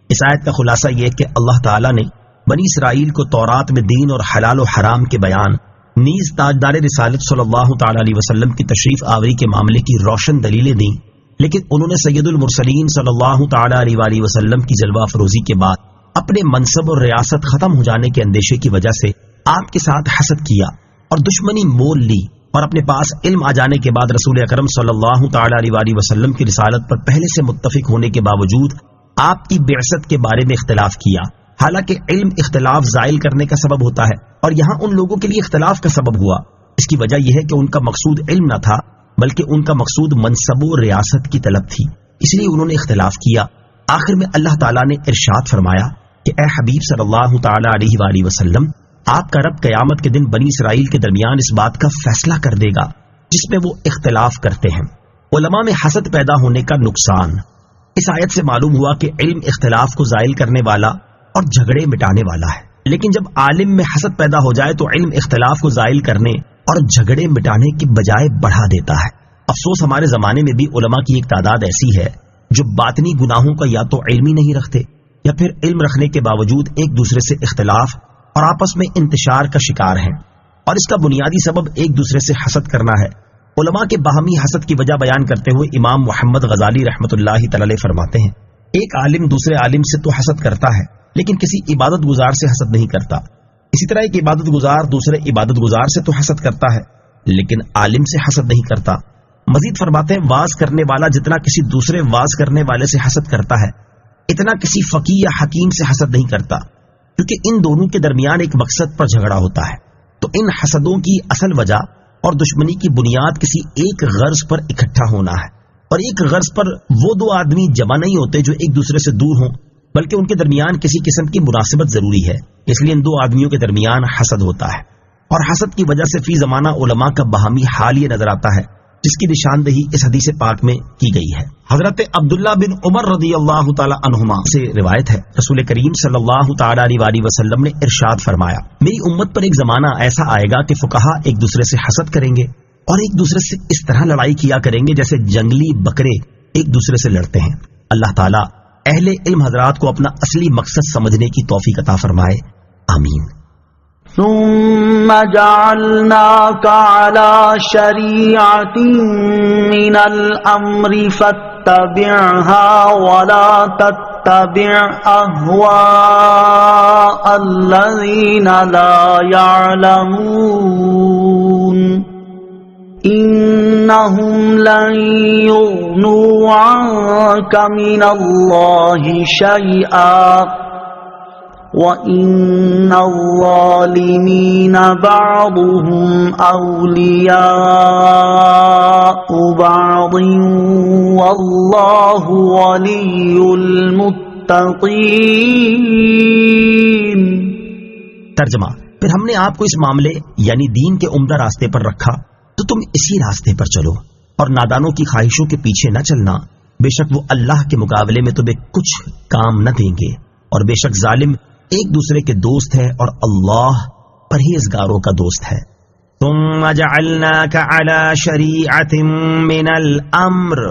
اس آیت کا خلاصہ یہ کہ اللہ تعالیٰ نے بنی اسرائیل کو تورات میں دین اور حلال و حرام کے بیان، نیز تاجدار رسالت صلی اللہ تعالی علیہ وسلم کی تشریف آوری کے معاملے کی روشن دلیلیں دیں، لیکن انہوں نے سید المرسلین صلی اللہ تعالی علیہ وسلم کی جلوہ افروزی کے بعد اپنے منصب اور ریاست ختم ہو جانے کے اندیشے کی وجہ سے آپ کے ساتھ حسد کیا اور دشمنی مول لی، اور اپنے پاس علم آ جانے کے بعد رسول اکرم صلی اللہ تعالی علیہ وسلم کی رسالت پر پہلے سے متفق ہونے کے باوجود آپ کی بعثت کے بارے میں اختلاف کیا، حالانکہ علم اختلاف زائل کرنے کا سبب ہوتا ہے، اور یہاں ان لوگوں کے لیے اختلاف کا سبب ہوا۔ اس کی وجہ یہ ہے کہ ان کا مقصود علم نہ تھا، بلکہ ان کا مقصود منصب و ریاست کی طلب تھی، اس لیے انہوں نے اختلاف کیا۔ آخر میں اللہ تعالیٰ نے ارشاد فرمایا کہ اے حبیب صلی اللہ تعالی علیہ وآلہ وسلم، آپ کا رب قیامت کے دن بنی اسرائیل کے درمیان اس بات کا فیصلہ کر دے گا جس میں وہ اختلاف کرتے ہیں۔ علماء میں حسد پیدا ہونے کا نقصان۔ اس آیت سے معلوم ہوا کہ علم اختلاف کو زائل کرنے والا اور جھگڑے مٹانے والا ہے، لیکن جب عالم میں حسد پیدا ہو جائے تو علم اختلاف کو زائل کرنے اور جھگڑے مٹانے کی بجائے بڑھا دیتا ہے۔ افسوس ہمارے زمانے میں بھی علماء کی ایک تعداد ایسی ہے جو باطنی گناہوں کا یا تو علم ہی نہیں رکھتے یا پھر علم رکھنے کے باوجود ایک دوسرے سے اختلاف اور آپس میں انتشار کا شکار ہیں، اور اس کا بنیادی سبب ایک دوسرے سے حسد کرنا ہے۔ علماء کے باہمی حسد کی وجہ بیان کرتے ہوئے امام محمد غزالی رحمۃ اللہ تعالی علیہ فرماتے ہیں، ایک عالم دوسرے عالم سے تو حسد کرتا ہے لیکن کسی عبادت گزار سے حسد نہیں کرتا، اسی طرح ایک عبادت گزار دوسرے عبادت گزار سے تو حسد کرتا ہے لیکن عالم سے حسد نہیں کرتا۔ مزید فرماتے ہیں، واز کرنے والا جتنا کسی دوسرے واز کرنے والے سے حسد کرتا ہے اتنا کسی فقیہ یا حکیم سے حسد نہیں کرتا، کیونکہ ان دونوں کے درمیان ایک مقصد پر جھگڑا ہوتا ہے۔ تو ان حسدوں کی اصل وجہ اور دشمنی کی بنیاد کسی ایک غرض پر اکٹھا ہونا ہے، اور ایک غرض پر وہ دو آدمی جمع نہیں ہوتے جو ایک دوسرے سے دور ہوں، بلکہ ان کے درمیان کسی قسم کی مناسبت ضروری ہے، اس لیے ان دو آدمیوں کے درمیان حسد ہوتا ہے، اور حسد کی وجہ سے فی زمانہ علماء کا باہمی حال یہ نظر آتا ہے جس کی نشاندہی اس حدیث پاک میں کی گئی ہے۔ حضرت عبداللہ بن عمر رضی اللہ تعالی عنہما سے روایت ہے، رسول کریم صلی اللہ تعالی علیہ وسلم نے ارشاد فرمایا، میری امت پر ایک زمانہ ایسا آئے گا کہ فقہا ایک دوسرے سے حسد کریں گے اور ایک دوسرے سے اس طرح لڑائی کیا کریں گے جیسے جنگلی بکرے ایک دوسرے سے لڑتے ہیں۔ اللہ تعالیٰ اہل علم حضرات کو اپنا اصلی مقصد سمجھنے کی توفیق عطا فرمائے، آمین۔ ثم جعلناك على شريعة من الأمر فاتبعها ولا تتبع أهواء الذين لا يعلمون إنهم لن يغنوا عنك من الله شيئا وَإِنَّ الظَّالِمِينَ بَعْضُهُمْ أَوْلِيَاءُ بَعْضٍ وَاللَّهُ وَلِيُّ الْمُتَّقِينَ۔ ترجمہ، پھر ہم نے آپ کو اس معاملے یعنی دین کے عمدہ راستے پر رکھا تو تم اسی راستے پر چلو اور نادانوں کی خواہشوں کے پیچھے نہ چلنا، بے شک وہ اللہ کے مقابلے میں تمہیں کچھ کام نہ دیں گے، اور بے شک ظالم ایک دوسرے کے دوست ہے اور اللہ پرہیزگاروں کا دوست ہے۔ ثم جعلناك على شریعة من الامر،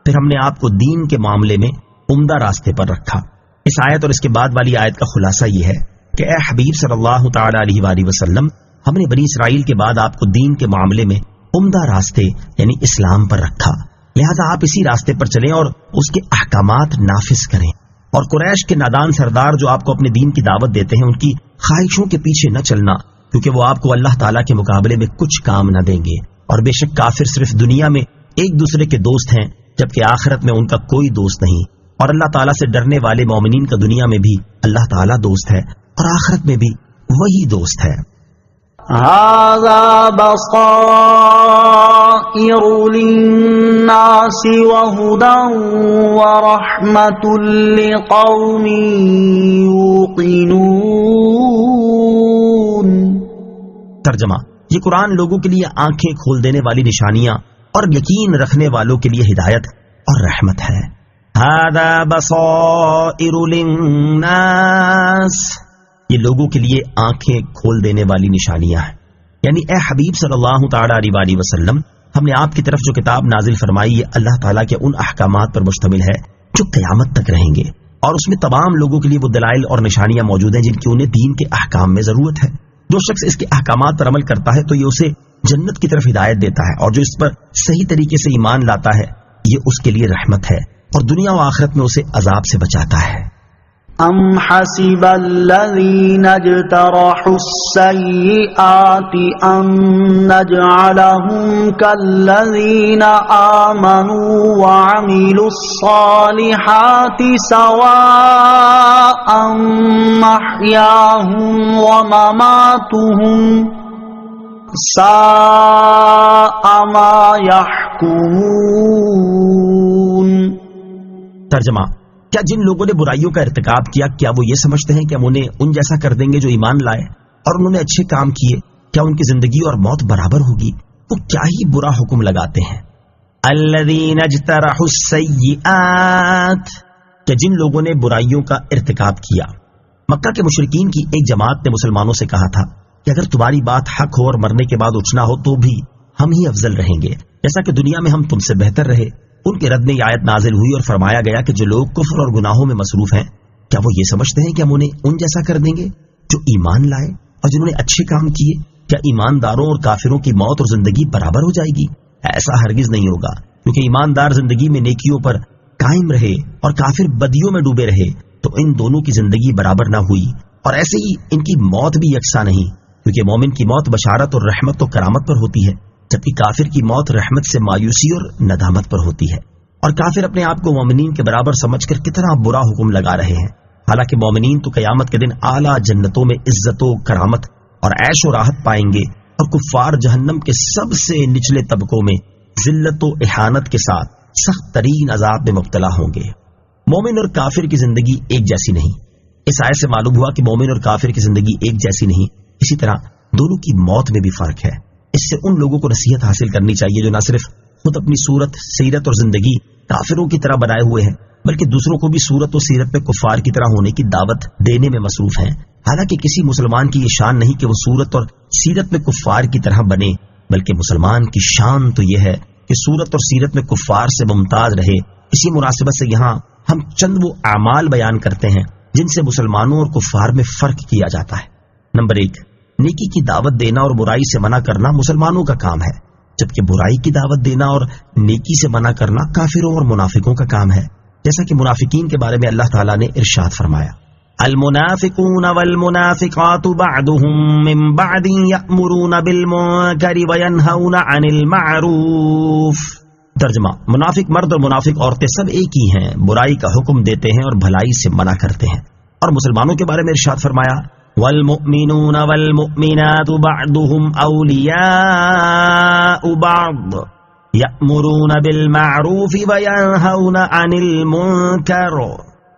پھر ہم نے آپ کو دین کے معاملے میں عمدہ راستے پر رکھا۔ اس آیت اور اس کے بعد والی آیت کا خلاصہ یہ ہے کہ اے حبیب صلی اللہ تعالی علیہ وآلہ وسلم، ہم نے بنی اسرائیل کے بعد آپ کو دین کے معاملے میں عمدہ راستے یعنی اسلام پر رکھا، لہذا آپ اسی راستے پر چلیں اور اس کے احکامات نافذ کریں، اور قریش کے نادان سردار جو آپ کو اپنے دین کی دعوت دیتے ہیں ان کی خواہشوں کے پیچھے نہ چلنا، کیونکہ وہ آپ کو اللہ تعالیٰ کے مقابلے میں کچھ کام نہ دیں گے، اور بے شک کافر صرف دنیا میں ایک دوسرے کے دوست ہیں جبکہ آخرت میں ان کا کوئی دوست نہیں، اور اللہ تعالیٰ سے ڈرنے والے مومنین کا دنیا میں بھی اللہ تعالیٰ دوست ہے اور آخرت میں بھی وہی دوست ہے۔ هذا بصائر للناس وهدى ورحمة لقوم يوقنون۔ ترجمہ، یہ قرآن لوگوں کے لیے آنکھیں کھول دینے والی نشانیاں اور یقین رکھنے والوں کے لیے ہدایت اور رحمت ہے۔ هذا بصائر للناس، یہ لوگوں کے لیے آنکھیں کھول دینے والی نشانیاں ہیں۔ یعنی اے حبیب صلی اللہ تعالی علیہ وسلم، ہم نے آپ کی طرف جو کتاب نازل فرمائی یہ اللہ تعالیٰ کے ان احکامات پر مشتمل ہے جو قیامت تک رہیں گے، اور اس میں تمام لوگوں کے لیے وہ دلائل اور نشانیاں موجود ہیں جن کی انہیں دین کے احکام میں ضرورت ہے۔ جو شخص اس کے احکامات پر عمل کرتا ہے تو یہ اسے جنت کی طرف ہدایت دیتا ہے، اور جو اس پر صحیح طریقے سے ایمان لاتا ہے یہ اس کے لیے رحمت ہے اور دنیا و آخرت میں اسے عذاب سے بچاتا ہے۔ ام حسب الذین اجترحوا السیئات ان نجعلهم كالذین آمنوا وعملوا الصالحات سواء محیاهم ومماتهم ساء ما يحکمون۔ ترجمہ: کیا جن لوگوں نے برائیوں کا ارتکاب کیا کیا وہ یہ سمجھتے ہیں کہ ہم انہیں ان جیسا کر دیں گے جو ایمان لائے اور انہوں نے اچھے کام کیے؟ کیا ان کی زندگی اور موت برابر ہوگی؟ وہ کیا ہی برا حکم لگاتے ہیں۔ الذین اجترحوا السیئات، کہ جن لوگوں نے برائیوں کا ارتکاب کیا۔ مکہ کے مشرکین کی ایک جماعت نے مسلمانوں سے کہا تھا کہ اگر تمہاری بات حق ہو اور مرنے کے بعد اٹھنا ہو تو بھی ہم ہی افضل رہیں گے، جیسا کہ دنیا میں ہم تم سے بہتر رہے۔ ان کے رد میں یہ آیت نازل ہوئی اور فرمایا گیا کہ جو لوگ کفر اور گناہوں میں مصروف ہیں کیا وہ یہ سمجھتے ہیں کہ ہم انہیں ان جیسا کر دیں گے جو ایمان لائے اور جنہوں نے اچھے کام کیے؟ کیا ایمانداروں اور کافروں کی موت اور زندگی برابر ہو جائے گی؟ ایسا ہرگز نہیں ہوگا، کیونکہ ایماندار زندگی میں نیکیوں پر قائم رہے اور کافر بدیوں میں ڈوبے رہے تو ان دونوں کی زندگی برابر نہ ہوئی، اور ایسے ہی ان کی موت بھی یکساں نہیں، کیونکہ مومن کی موت بشارت اور رحمت و کرامت پر ہوتی ہے، جبکہ کافر کی موت رحمت سے مایوسی اور ندامت پر ہوتی ہے۔ اور کافر اپنے آپ کو مومنین کے برابر سمجھ کر کتنا برا حکم لگا رہے ہیں، حالانکہ مومنین تو قیامت کے دن اعلیٰ جنتوں میں عزت و کرامت اور عیش و راحت پائیں گے، اور کفار جہنم کے سب سے نچلے طبقوں میں ذلت و اہانت کے ساتھ سخت ترین عذاب میں مبتلا ہوں گے۔ مومن اور کافر کی زندگی ایک جیسی نہیں۔ اس آیت سے معلوم ہوا کہ مومن اور کافر کی زندگی ایک جیسی نہیں، اسی طرح دونوں کی موت میں بھی فرق ہے۔ اس سے ان لوگوں کو نصیحت حاصل کرنی چاہیے جو نہ صرف خود اپنی صورت، سیرت اور زندگی کافروں کی طرح بنائے ہوئے ہیں، بلکہ دوسروں کو بھی صورت و سیرت میں کفار کی طرح ہونے کی دعوت دینے میں مصروف ہیں۔ حالانکہ کسی مسلمان کی یہ شان نہیں کہ وہ صورت اور سیرت میں کفار کی طرح بنے، بلکہ مسلمان کی شان تو یہ ہے کہ صورت اور سیرت میں کفار سے ممتاز رہے۔ اسی مناسبت سے یہاں ہم چند وہ اعمال بیان کرتے ہیں جن سے مسلمانوں اور کفار میں فرق کیا جاتا ہے۔ نمبر 1، نیکی کی دعوت دینا اور برائی سے منع کرنا مسلمانوں کا کام ہے، جبکہ برائی کی دعوت دینا اور نیکی سے منع کرنا کافروں اور منافقوں کا کام ہے، جیسا کہ منافقین کے بارے میں اللہ تعالیٰ نے ارشاد فرمایا: المنافقون والمنافقات بعضهم من بعض يأمرون بالمنکر وینہون عن المعروف۔ ترجمہ: منافق مرد اور منافق عورتیں سب ایک ہی ہیں، برائی کا حکم دیتے ہیں اور بھلائی سے منع کرتے ہیں۔ اور مسلمانوں کے بارے میں ارشاد فرمایا: والمؤمنون والمؤمنات بعضهم اولیاء بعض یأمرون بالمعروف وینہون عن المنکر۔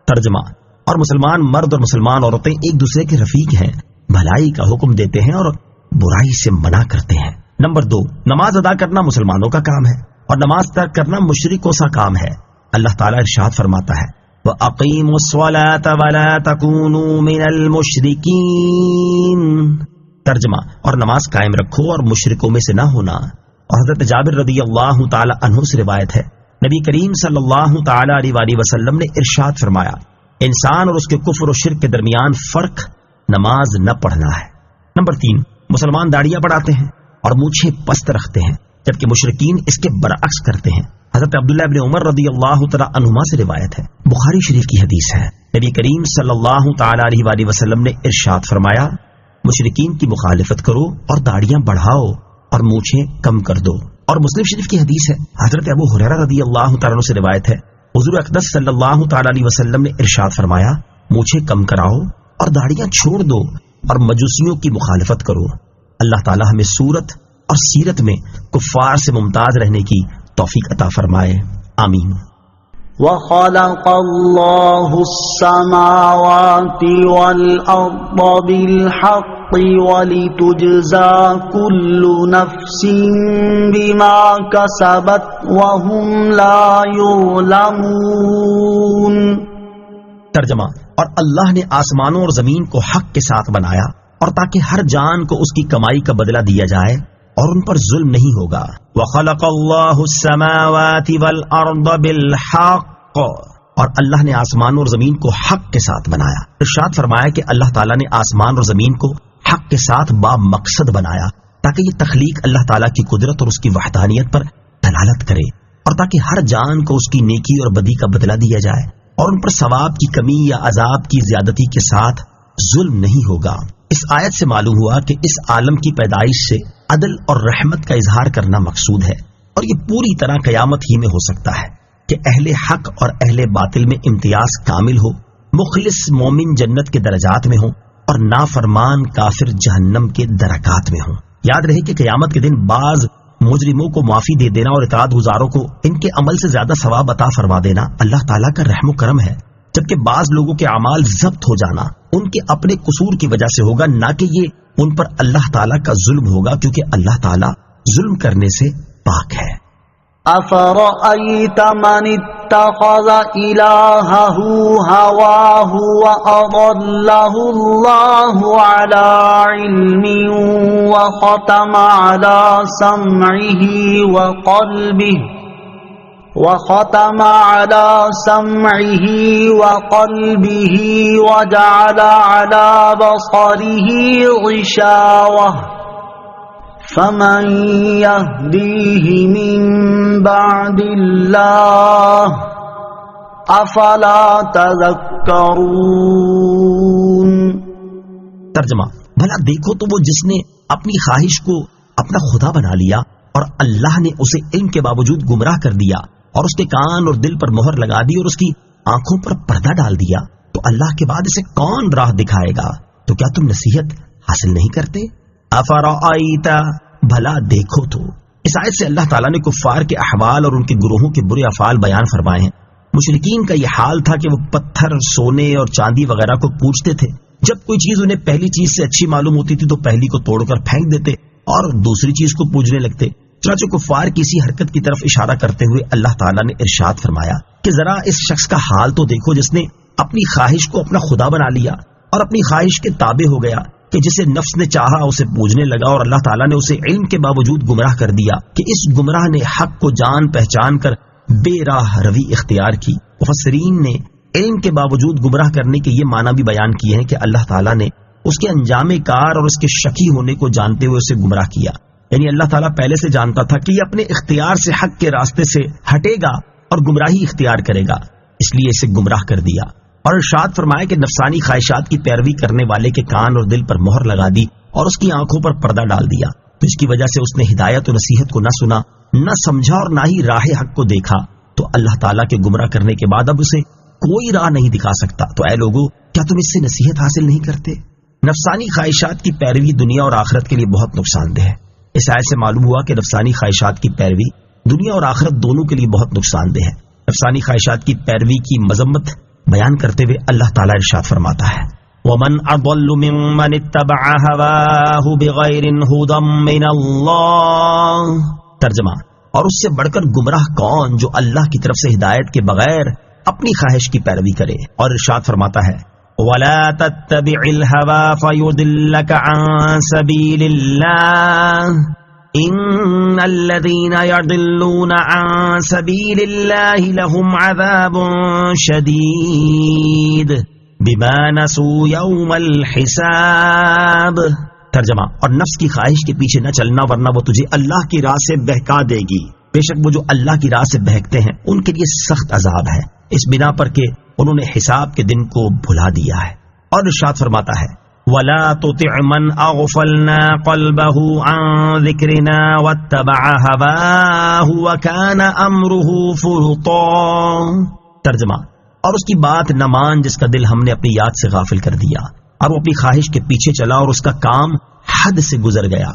ترجمہ: اور مسلمان مرد اور مسلمان عورتیں ایک دوسرے کے رفیق ہیں، بھلائی کا حکم دیتے ہیں اور برائی سے منع کرتے ہیں۔ نمبر 2، نماز ادا کرنا مسلمانوں کا کام ہے اور نماز ترک کرنا مشرکوں کا کام ہے۔ اللہ تعالیٰ ارشاد فرماتا ہے: وَأَقِيمُوا الصَّلَاةَ وَلَا تَكُونُوا مِنَ الْمُشْرِكِينَ۔ ترجمہ: اور نماز قائم رکھو اور مشرکوں میں سے نہ ہونا۔ اور حضرت جابر رضی اللہ تعالی عنہ سے روایت ہے، نبی کریم صلی اللہ تعالی علیہ وسلم نے ارشاد فرمایا: انسان اور اس کے کفر و شرک کے درمیان فرق نماز نہ پڑھنا ہے۔ نمبر 3، مسلمان داڑیاں بڑھاتے ہیں اور مونچھیں پست رکھتے ہیں، جبکہ مشرکین اس کے برعکس کرتے ہیں۔ حضرت عبداللہ ابن عمر رضی اللہ تعالی عنہما سے روایت ہے، بخاری شریف کی حدیث ہے، نبی کریم صلی اللہ تعالی علیہ وسلم نے ارشاد فرمایا: مشرکین کی مخالفت کرو اور داڑیاں بڑھاؤ اور مونچھیں کم کر دو۔ اور مسلم شریف کی حدیث ہے، حضرت ابو ہریرہ رضی اللہ تعالی عنہ سے روایت ہے، حضور اقدس صلی اللہ تعالی علیہ وسلم نے ارشاد فرمایا: مونچھیں کم کراؤ اور داڑیاں چھوڑ دو اور مجوسیوں کی مخالفت کرو۔ اللہ تعالی ہمیں صورت اور سیرت میں کفار سے ممتاز رہنے کی توفیق عطا فرمائے، آمین۔ وَخَلَقَ اللَّهُ السَّمَاوَاتِ وَالْأَرْضَ بِالْحَقِّ وَلِتُجْزَى كُلُّ نَفْسٍ بِمَا كَسَبَتْ وَهُمْ لَا يُظْلَمُونَ۔ ترجمہ: اور اللہ نے آسمانوں اور زمین کو حق کے ساتھ بنایا اور تاکہ ہر جان کو اس کی کمائی کا بدلہ دیا جائے اور ان پر ظلم نہیں ہوگا. وَخَلَقَ اللَّهُ السَّمَاوَاتِ وَالْأَرْضَ بِالْحَقِّ، اور اللہ نے آسمان اور زمین کو حق کے ساتھ بنایا. ارشاد فرمایا کہ اللہ تعالیٰ نے آسمان اور زمین کو حق کے ساتھ با مقصد بنایا تاکہ یہ تخلیق اللہ تعالیٰ کی قدرت اور اس کی وحدانیت پر دلالت کرے، اور تاکہ ہر جان کو اس کی نیکی اور بدی کا بدلہ دیا جائے اور ان پر ثواب کی کمی یا عذاب کی زیادتی کے ساتھ ظلم نہیں ہوگا. اس آیت سے معلوم ہوا کہ اس عالم کی پیدائش سے عدل اور رحمت کا اظہار کرنا مقصود ہے، اور یہ پوری طرح قیامت ہی میں ہو سکتا ہے کہ اہل حق اور اہل باطل میں امتیاز کامل ہو، مخلص مومن جنت کے درجات میں ہوں اور نافرمان کافر جہنم کے درکات میں ہوں. یاد رہے کہ قیامت کے دن بعض مجرموں کو معافی دے دینا اور اطاعت گزاروں کو ان کے عمل سے زیادہ ثواب عطا فرما دینا اللہ تعالیٰ کا رحم و کرم ہے، جبکہ بعض لوگوں کے اعمال ضبط ہو جانا ان کے اپنے قصور کی وجہ سے ہوگا، نہ کہ یہ ان پر اللہ تعالیٰ کا ظلم ہوگا، کیونکہ اللہ تعالیٰ ظلم کرنے سے پاک ہے. أَفَرَأَيْتَ مَنِ اتَّخَذَ إِلَٰهَهُ هَوَاهُ وَأَضَلَّهُ اللَّهُ عَلَىٰ عِلْمٍ وَخَتَمَ عَلَىٰ سَمْعِهِ وَقَلْبِهِ وَجَعَلَ عَلَىٰ بَصَرِهِ غِشَاوَةً فَمَن يَهْدِيهِ مِن بَعْدِ اللَّهِ أَفَلَا تَذَكَّرُونَ. ترجمہ: بھلا دیکھو تو وہ جس نے اپنی خواہش کو اپنا خدا بنا لیا اور اللہ نے اسے علم کے باوجود گمراہ کر دیا اور اس کے کان اور دل پر مہر لگا دی اور اس کی آنکھوں پر پردہ ڈال دیا، تو اللہ کے بعد اسے کون راہ دکھائے گا؟ تو کیا تم نصیحت حاصل نہیں کرتے؟ افرأیت، بھلا دیکھو تو. اس آیت سے اللہ تعالیٰ نے کفار کے احوال اور ان کے گروہوں کے برے افعال بیان فرمائے ہیں. مشرکین کا یہ حال تھا کہ وہ پتھر، سونے اور چاندی وغیرہ کو پوجتے تھے. جب کوئی چیز انہیں پہلی چیز سے اچھی معلوم ہوتی تھی تو پہلی کو توڑ کر پھینک دیتے اور دوسری چیز کو پوجنے لگتے. چنانچہ کفار کی اسی حرکت کی طرف اشارہ کرتے ہوئے اللہ تعالیٰ نے ارشاد فرمایا کہ ذرا اس شخص کا حال تو دیکھو جس نے اپنی خواہش کو اپنا خدا بنا لیا اور اپنی خواہش کے تابع ہو گیا، کہ جسے نفس نے چاہا اسے پوجنے لگا اور اللہ تعالیٰ نے اسے علم کے باوجود گمراہ کر دیا کہ اس گمراہ نے حق کو جان پہچان کر بے راہ روی اختیار کی. مفسرین نے علم کے باوجود گمراہ کرنے کے یہ معنی بھی بیان کیے ہیں کہ اللہ تعالیٰ نے اس کے انجام کار اور اس کے شکی ہونے کو جانتے ہوئے اسے گمراہ کیا. یعنی اللہ تعالیٰ پہلے سے جانتا تھا کہ یہ اپنے اختیار سے حق کے راستے سے ہٹے گا اور گمراہی اختیار کرے گا، اس لیے اسے گمراہ کر دیا. اور ارشاد فرمایا کہ نفسانی خواہشات کی پیروی کرنے والے کے کان اور دل پر مہر لگا دی اور اس کی آنکھوں پر پردہ ڈال دیا، تو اس کی وجہ سے اس نے ہدایت و نصیحت کو نہ سنا، نہ سمجھا اور نہ ہی راہ حق کو دیکھا. تو اللہ تعالیٰ کے گمراہ کرنے کے بعد اب اسے کوئی راہ نہیں دکھا سکتا. تو اے لوگو، کیا تم اس سے نصیحت حاصل نہیں کرتے؟ نفسانی خواہشات کی پیروی دنیا اور آخرت کے لیے بہت نقصان دہ ہے. اس آیت سے معلوم ہوا کہ نفسانی خواہشات کی پیروی دنیا اور آخرت دونوں کے لیے بہت نقصان دہ ہے. نفسانی خواہشات کی پیروی کی مذمت بیان کرتے ہوئے اللہ تعالیٰ ارشاد فرماتا ہے وَمَنْ أَضَلُّ مِمَّنِ اتَّبَعَ هَوَاهُ بِغَيْرٍ هُدًى مِّنَ اللَّهِ. ترجمہ: اور اس سے بڑھ کر گمراہ کون جو اللہ کی طرف سے ہدایت کے بغیر اپنی خواہش کی پیروی کرے. اور ارشاد فرماتا ہے وَلَا تَتَّبِعِ الْهَوَىٰ فَيُضِلَّكَ عَن سَبِيلِ اللَّهِ إِنَّ الَّذِينَ يَضِلُّونَ عَن سَبِيلِ اللَّهِ لَهُمْ عَذَابٌ شَدِيدٌ بِمَا نَسُوا يَوْمَ الْحِسَابِ. ترجمہ: اور نفس کی خواہش کے پیچھے نہ چلنا ورنہ وہ تجھے اللہ کی راہ سے بہکا دے گی. بے شک وہ جو اللہ کی راہ سے بہکتے ہیں ان کے لیے سخت عذاب ہے، اس بنا پر کہ انہوں نے حساب کے دن کو بھلا دیا ہے. اور ارشاد فرماتا ہے وَلَا تُطِعْ مَنْ أَغْفَلْنَا قَلْبَهُ عَنْ ذِكْرِنَا وَاتَّبَعَ هَوَاهُ وَكَانَ أَمْرُهُ فُرُطًا. ترجمہ: اور اس کی بات نہ مان جس کا دل ہم نے اپنی یاد سے غافل کر دیا اور وہ اپنی خواہش کے پیچھے چلا اور اس کا کام حد سے گزر گیا.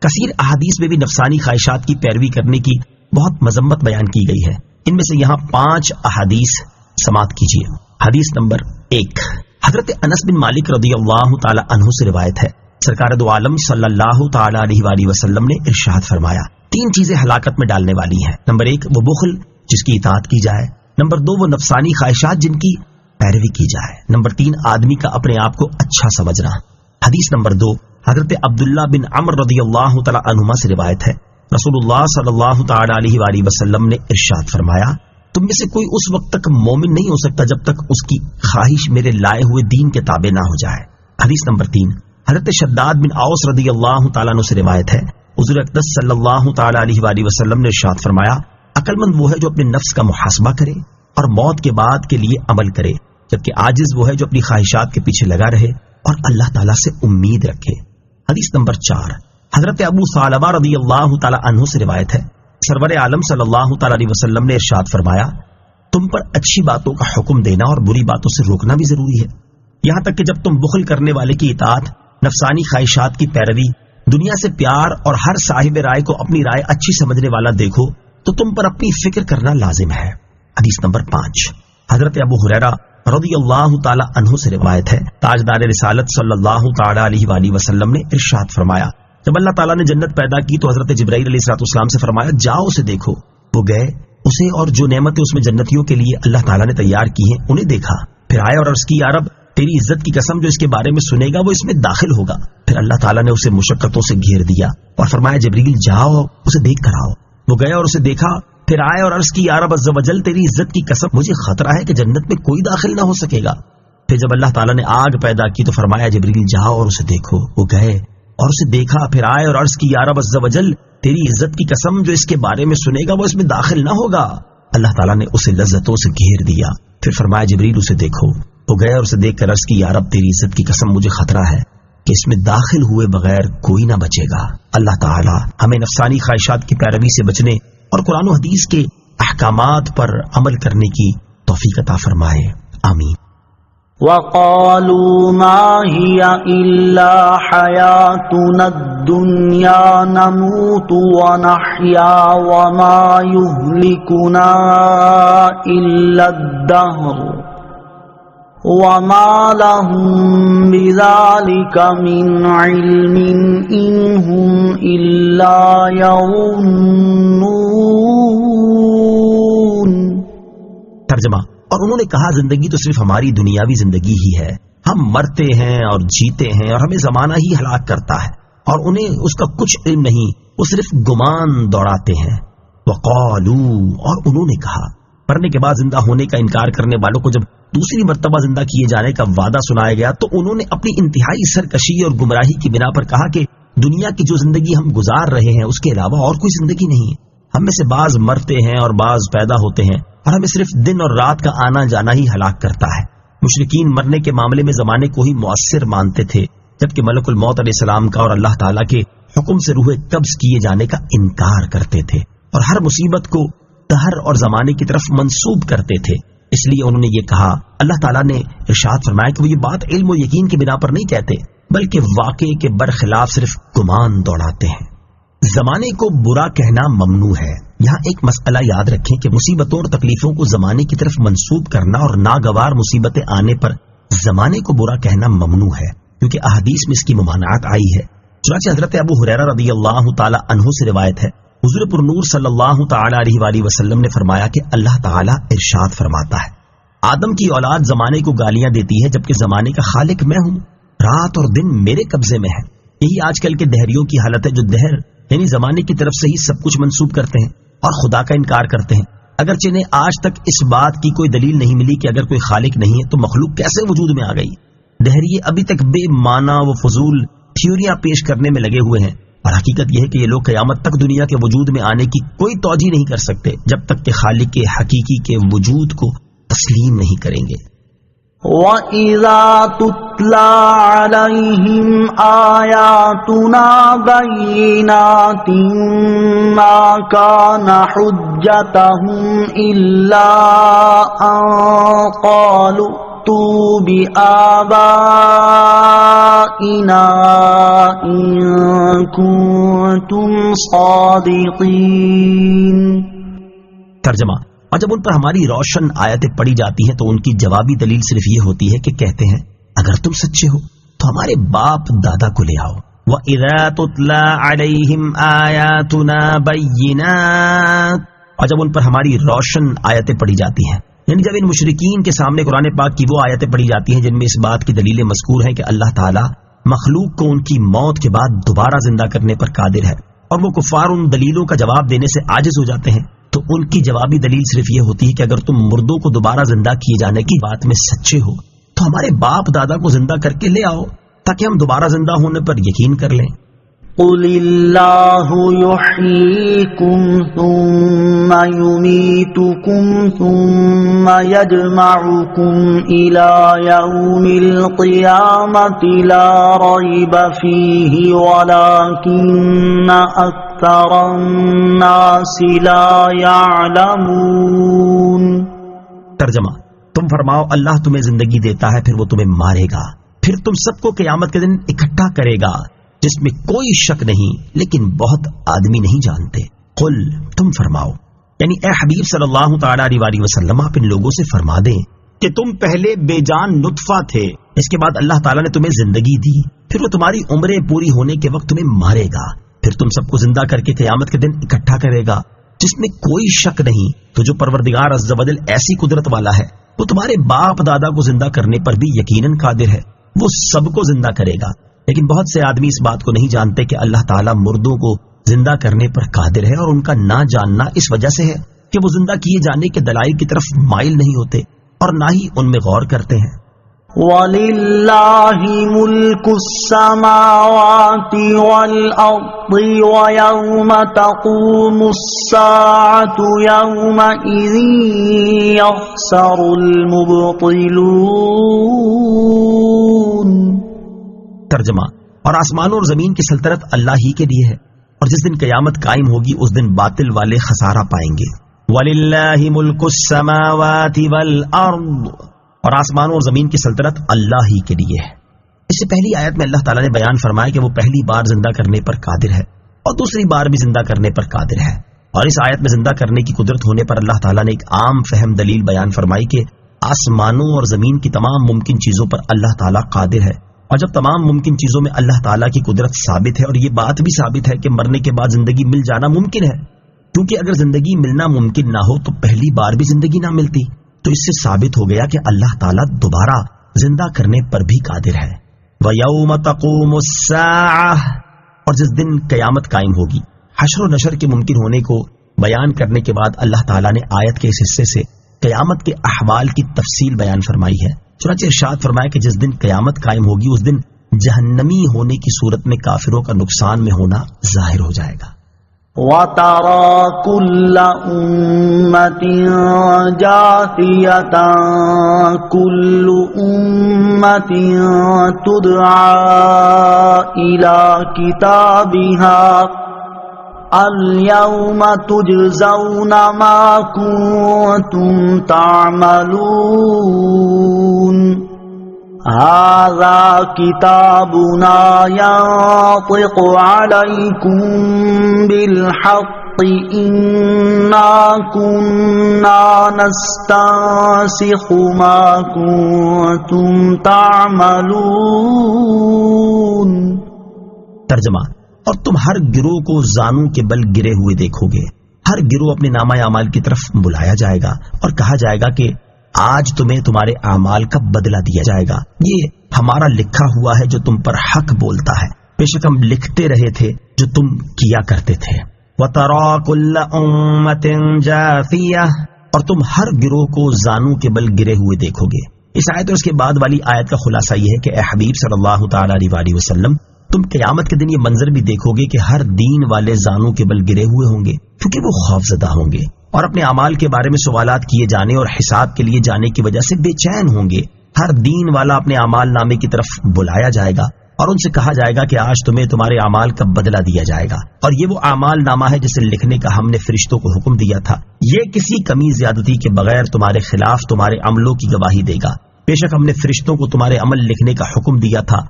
کثیر احادیث میں بھی نفسانی خواہشات کی پیروی کرنے کی بہت مذمت بیان کی گئی ہے. ان میں سے یہاں 5 احادیث سماعت کیجیے. حدیث نمبر 1، حضرت انس بن مالک رضی اللہ تعالی عنہ سے روایت ہے، سرکار دو عالم صلی اللہ تعالی علیہ وآلہ وسلم نے ارشاد فرمایا 3 چیزیں ہلاکت میں ڈالنے والی ہیں. نمبر 1 وہ بخل جس کی اطاعت کی جائے. نمبر 2 وہ نفسانی خواہشات جن کی پیروی کی جائے. نمبر 3 آدمی کا اپنے آپ کو اچھا سمجھنا. حدیث نمبر 2 حضرت عبداللہ بن عمر رضی اللہ تعالی عنہما سے روایت ہے، رسول اللہ صلی اللہ تعالی علیہ وآلہ وسلم نے ارشاد فرمایا، تم میں سے کوئی اس وقت تک مومن نہیں ہو سکتا جب تک اس کی خواہش میرے لائے ہوئے دین کے تابع نہ ہو جائے۔ حدیث نمبر 3 حضرت شداد بن اوس رضی اللہ تعالیٰ عنہ سے روایت ہے، حضور اقدس صلی اللہ تعالی علیہ وآلہ وسلم نے ارشاد فرمایا، عقل مند وہ ہے جو اپنے نفس کا محاسبہ کرے اور موت کے بعد کے لیے عمل کرے، جبکہ عاجز وہ ہے جو اپنی خواہشات کے پیچھے لگا رہے اور اللہ تعالیٰ سے امید رکھے۔ حدیث نمبر 4 حضرت ابو ثعلبہ رضی اللہ تعالی عنہ سے روایت ہے، سرور عالم صلی اللہ تعالی علیہ وسلم نے ارشاد فرمایا، تم پر اچھی باتوں کا حکم دینا اور بری باتوں سے روکنا بھی ضروری ہے، یہاں تک کہ جب تم بخل کرنے والے کی اطاعت، نفسانی خواہشات کی پیروی، دنیا سے پیار اور ہر صاحب رائے کو اپنی رائے اچھی سمجھنے والا دیکھو تو تم پر اپنی فکر کرنا لازم ہے۔ حدیث نمبر 5 حضرت ابو ہریرہ رضی اللہ تعالی عنہ سے روایت ہے، تاجدار رسالت صلی اللہ تعالی علیہ وآلہ وسلم نے ارشاد فرمایا، جب اللہ تعالیٰ نے جنت پیدا کی تو حضرت جبرائیل علیہ السلام سے فرمایا، جاؤ اسے دیکھو۔ وہ گئے، اسے اور جو نعمتیں اس میں جنتیوں کے لیے اللہ تعالیٰ نے تیار کی ہیں انہیں دیکھا، پھر آئے اور عرض کی، یا رب تیری عزت کی قسم جو اس کے بارے میں سنے گا وہ اس میں داخل ہوگا۔ پھر اللہ تعالیٰ نے اسے مشقتوں سے گھیر دیا اور فرمایا، جبریل جاؤ اسے دیکھ کر آؤ۔ وہ گئے اور اسے دیکھا، پھر آئے اور عرض کی، یا رب عز و جل تیری عزت کی قسم مجھے خطرہ ہے کہ جنت میں کوئی داخل نہ ہو سکے گا۔ پھر جب اللہ تعالیٰ نے آگ پیدا کی تو فرمایا، جبریل جاؤ اور اسے دیکھو۔ وہ گئے اور اسے دیکھا، پھر آئے اور عرض کی، یا رب عز و جل تیری عزت کی قسم جو اس کے بارے میں سنے گا وہ اس میں داخل نہ ہوگا۔ اللہ تعالیٰ نے اسے لذتوں سے گھیر دیا، پھر فرمایا، جبریل اسے دیکھو۔ وہ گئے اور اسے دیکھ کر عرض کی، یا رب تیری عزت کی قسم مجھے خطرہ ہے کہ اس میں داخل ہوئے بغیر کوئی نہ بچے گا۔ اللہ تعالیٰ ہمیں نفسانی خواہشات کی پیروی سے بچنے اور قرآن و حدیث کے احکامات پر عمل کرنے کی توفیق عطا فرمائے، آمین۔ وَقَالُوا مَا هِيَ إِلَّا حَيَاتُنَا الدُّنْيَا نَمُوتُ وَنَحْيَا وَمَا يُهْلِكُنَا إِلَّا الدَّهْرُ وَمَا لَهُم بِذَلِكَ مِنْ عِلْمٍ إِنْ هُمْ إِلَّا يَظُنُّونَ۔ ترجمہ، اور انہوں نے کہا، زندگی تو صرف ہماری دنیاوی زندگی ہی ہے، ہم مرتے ہیں اور جیتے ہیں اور ہمیں زمانہ ہی ہلاک کرتا ہے اور انہیں اس کا کچھ علم نہیں، وہ صرف گمان دوڑاتے ہیں۔ وقالوا، اور انہوں نے کہا، مرنے کے بعد زندہ ہونے کا انکار کرنے والوں کو جب دوسری مرتبہ زندہ کیے جانے کا وعدہ سنایا گیا تو انہوں نے اپنی انتہائی سرکشی اور گمراہی کی بنا پر کہا کہ دنیا کی جو زندگی ہم گزار رہے ہیں اس کے علاوہ اور کوئی زندگی نہیں ہے، ہم میں سے بعض مرتے ہیں اور بعض پیدا ہوتے ہیں اور ہمیں صرف دن اور رات کا آنا جانا ہی ہلاک کرتا ہے۔ مشرکین مرنے کے معاملے میں زمانے کو ہی مؤثر مانتے تھے، جبکہ ملک الموت علیہ السلام کا اور اللہ تعالیٰ کے حکم سے روح قبض کیے جانے کا انکار کرتے تھے اور ہر مصیبت کو دہر اور زمانے کی طرف منسوب کرتے تھے۔ اس لیے انہوں نے یہ کہا، اللہ تعالیٰ نے ارشاد فرمایا کہ وہ یہ بات علم و یقین کی بنا پر نہیں کہتے بلکہ واقعے کے برخلاف صرف گمان دوڑاتے ہیں۔ زمانے کو برا کہنا ممنوع ہے۔ یہاں ایک مسئلہ یاد رکھیں کہ مصیبتوں اور تکلیفوں کو زمانے کی طرف منسوب کرنا اور ناگوار مصیبتیں آنے پر زمانے کو برا کہنا ممنوع ہے، کیونکہ احادیث میں اس کی ممانعت آئی ہے۔ چنانچہ حضرت ابو ہریرہ رضی اللہ تعالی عنہ سے روایت ہے، حضور پر نور صلی اللہ تعالی علیہ وآلہ وسلم نے فرمایا کہ اللہ تعالیٰ ارشاد فرماتا ہے، آدم کی اولاد زمانے کو گالیاں دیتی ہے جبکہ زمانے کا خالق میں ہوں، رات اور دن میرے قبضے میں ہے۔ یہی آج کل کے دہریوں کی حالت ہے جو دہر یعنی زمانے کی طرف سے ہی سب کچھ منسوب کرتے ہیں اور خدا کا انکار کرتے ہیں، اگرچہ انہیں آج تک اس بات کی کوئی دلیل نہیں ملی کہ اگر کوئی خالق نہیں ہے تو مخلوق کیسے وجود میں آ گئی۔ دہریے ابھی تک بے معنی و فضول تھیوریاں پیش کرنے میں لگے ہوئے ہیں، اور حقیقت یہ ہے کہ یہ لوگ قیامت تک دنیا کے وجود میں آنے کی کوئی توجہ نہیں کر سکتے جب تک کہ خالق کے حقیقی کے وجود کو تسلیم نہیں کریں گے۔ وَإِذَا تُتْلَى عَلَيْهِمْ آيَاتُنَا بَيِّنَاتٍ مَا كَانَ حُجَّتَهُمْ إِلَّا أَن قَالُوا ائْتُوا بِآبَائِنَا إِن كُنتُمْ صَادِقِينَ۔ ترجمہ، اور جب ان پر ہماری روشن آیتیں پڑھی جاتی ہیں تو ان کی جوابی دلیل صرف یہ ہوتی ہے کہ کہتے ہیں اگر تم سچے ہو تو ہمارے باپ دادا کو لے آؤ۔ وَإِذَا تُتْلَى عَلَيْهِمْ آيَاتُنَا بَيِّنَاتٍ، اور جب ان پر ہماری روشن آیتیں پڑھی جاتی ہیں، یعنی جب ان مشرکین کے سامنے قرآن پاک کی وہ آیتیں پڑھی جاتی ہیں جن میں اس بات کی دلیلیں مذکور ہیں کہ اللہ تعالیٰ مخلوق کو ان کی موت کے بعد دوبارہ زندہ کرنے پر قادر ہے، اور وہ کفار ان دلیلوں کا جواب دینے سے عاجز ہو جاتے ہیں، تو ان کی جوابی دلیل صرف یہ ہوتی ہے کہ اگر تم مردوں کو دوبارہ زندہ کیے جانے کی بات میں سچے ہو تو ہمارے باپ دادا کو زندہ کر کے لے آؤ تاکہ ہم دوبارہ زندہ ہونے پر یقین کر لیں۔ قل اللہ یحییکم ثم یمیتکم ثم یجمعکم الی یوم القیامۃ لا ریب فیہ ولکن اکثر الناس لا یعلمون۔ ترجمہ، تم فرماؤ اللہ تمہیں زندگی دیتا ہے پھر وہ تمہیں مارے گا، پھر تم سب کو قیامت کے دن اکٹھا کرے گا جس میں کوئی شک نہیں، لیکن بہت آدمی نہیں جانتے۔ قل، تم فرماؤ، یعنی اے حبیب صلی اللہ تعالی علیہ وسلم، آپ ان لوگوں سے فرما دیں کہ تم پہلے بے جان نطفہ تھے، اس کے بعد اللہ تعالیٰ نے تمہیں زندگی دی، پھر وہ تمہاری عمریں پوری ہونے کے وقت تمہیں مارے گا، پھر تم سب کو زندہ کر کے قیامت کے دن اکٹھا کرے گا جس میں کوئی شک نہیں۔ تو جو پروردگار عز و جل ایسی قدرت والا ہے، وہ تمہارے باپ دادا کو زندہ کرنے پر بھی یقیناً قادر ہے، وہ سب کو زندہ کرے گا۔ لیکن بہت سے آدمی اس بات کو نہیں جانتے کہ اللہ تعالیٰ مردوں کو زندہ کرنے پر قادر ہے، اور ان کا نہ جاننا اس وجہ سے ہے کہ وہ زندہ کیے جانے کے دلائل کی طرف مائل نہیں ہوتے اور نہ ہی ان میں غور کرتے ہیں۔ وَلِلَّهِ مُلْكُ السَّمَاوَاتِ وَالْأَرْضِ وَيَوْمَ تَقُومُ السَّاعَةُ يَوْمَئِذٍ يَخْسَرُ الْمُبْطِلُونَ۔ ترجمہ، اور آسمانوں اور زمین کی سلطنت اللہ ہی کے لیے ہے، اور جس دن قیامت قائم ہوگی اس دن باطل والے خسارہ پائیں گے۔ وَلِلَّهِ مُلْكُ السَّمَاوَاتِ وَالْأَرْضِ، اور آسمانوں اور زمین کی سلطنت اللہ ہی کے لیے ہے۔ اس سے پہلی آیت میں اللہ تعالیٰ نے بیان فرمایا کہ وہ پہلی بار زندہ کرنے پر قادر ہے اور دوسری بار بھی زندہ کرنے پر قادر ہے، اور اس آیت میں زندہ کرنے کی قدرت ہونے پر اللہ تعالیٰ نے ایک عام فہم دلیل بیان فرمائی کہ آسمانوں اور زمین کی تمام ممکن چیزوں پر اللہ تعالیٰ قادر ہے، اور جب تمام ممکن چیزوں میں اللہ تعالیٰ کی قدرت ثابت ہے، اور یہ بات بھی ثابت ہے کہ مرنے کے بعد زندگی مل جانا ممکن ہے، کیونکہ اگر زندگی ملنا ممکن نہ ہو تو پہلی بار بھی زندگی نہ ملتی، تو اس سے ثابت ہو گیا کہ اللہ تعالیٰ دوبارہ زندہ کرنے پر بھی قادر ہے۔ وَيَوْمَ تَقُومُ السَّاعَةُ، اور جس دن قیامت قائم ہوگی۔ حشر و نشر کے ممکن ہونے کو بیان کرنے کے بعد اللہ تعالیٰ نے آیت کے اس حصے سے قیامت کے احوال کی تفصیل بیان فرمائی ہے۔ چنانچہ ارشاد فرمایا کہ جس دن قیامت قائم ہوگی اس دن جہنمی ہونے کی صورت میں کافروں کا نقصان میں ہونا ظاہر ہو جائے گا۔ وَتَرَى كُلَّ أُمَّةٍ جَاثِيَةً كُلُّ أُمَّةٍ تُدْعَى إِلَى كِتَابِهَا الْيَوْمَ تُجْزَوْنَ مَا كُنتُمْ تَعْمَلُونَ هَذَا كِتَابُنَا يَنطِقُ عَلَيْكُمْ بِالْحَقِّ إِنَّا كُنَّا نَسْتَنسِخُ مَا كُنتُمْ تَعْمَلُونَ۔ ترجمہ، اور تم ہر گروہ کو زانوں کے بل گرے ہوئے دیکھو گے، ہر گروہ اپنے نامہ اعمال کی طرف بلایا جائے گا اور کہا جائے گا کہ آج تمہیں تمہارے اعمال کا بدلہ دیا جائے گا، یہ ہمارا لکھا ہوا ہے جو تم پر حق بولتا ہے، بے شک ہم لکھتے رہے تھے جو تم کیا کرتے تھے۔ وَتَرَى كُلَّ أُمَّةٍ جَاثِيَةً، اور تم ہر گروہ کو زانوں کے بل گرے ہوئے دیکھو گے۔ اس آیت اور اس کے بعد والی آیت کا خلاصہ یہ ہے کہ اے حبیب صلی اللہ تعالی علیہ وسلم، تم قیامت کے دن یہ منظر بھی دیکھو گے کہ ہر دین والے زانوں کے بل گرے ہوئے ہوں گے، کیونکہ وہ خوفزدہ ہوں گے اور اپنے اعمال کے بارے میں سوالات کیے جانے اور حساب کے لیے جانے کی وجہ سے بے چین ہوں گے۔ ہر دین والا اپنے اعمال نامے کی طرف بلایا جائے گا اور ان سے کہا جائے گا کہ آج تمہیں تمہارے اعمال کا بدلہ دیا جائے گا، اور یہ وہ اعمال نامہ ہے جسے لکھنے کا ہم نے فرشتوں کو حکم دیا تھا، یہ کسی کمی زیادتی کے بغیر تمہارے خلاف تمہارے عملوں کی گواہی دے گا۔ بے شک ہم نے فرشتوں کو تمہارے عمل لکھنے کا حکم دیا تھا،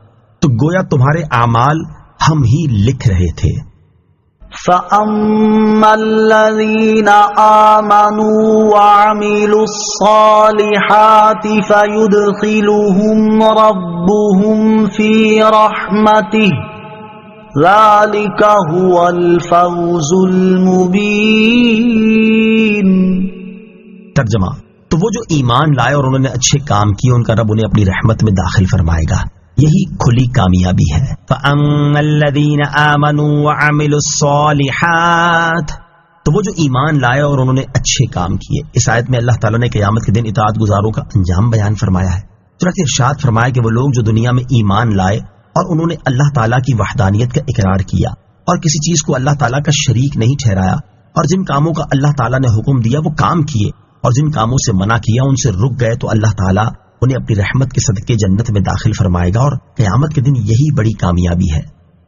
تو گویا تمہارے اعمال ہم ہی لکھ رہے تھے۔ فَأَمَّا الَّذِينَ آمَنُوا وَعَمِلُوا الصَّالِحَاتِ فَيُدْخِلُهُمْ رَبُّهُمْ فِي رَحْمَتِهِ ذَلِكَ هُوَ الْفَوْزُ الْمُبِينُ۔ ترجمہ، تو وہ جو ایمان لائے اور انہوں نے اچھے کام کیے ان کا رب انہیں اپنی رحمت میں داخل فرمائے گا، یہی کھلی کامیابی ہے. فَأَمَّا الَّذِينَ آمَنُوا وَعَمِلُوا الصَّالِحَاتِ، تو وہ جو ایمان لائے اور انہوں نے اچھے کام کیے. اس آیت میں اللہ تعالیٰ نے قیامت کے دن اطاعت گزاروں کا انجام بیان فرمایا ہے. چنانچہ ارشاد فرمایا کہ وہ لوگ جو دنیا میں ایمان لائے اور انہوں نے اللہ تعالیٰ کی وحدانیت کا اقرار کیا اور کسی چیز کو اللہ تعالیٰ کا شریک نہیں ٹھہرایا، اور جن کاموں کا اللہ تعالیٰ نے حکم دیا وہ کام کیے اور جن کاموں سے منع کیا ان سے رک گئے، تو اللہ تعالیٰ انہیں اپنی رحمت کے صدقے جنت میں داخل فرمائے گا. اور قیامت کے دن یہی بڑی کامیابی ہے.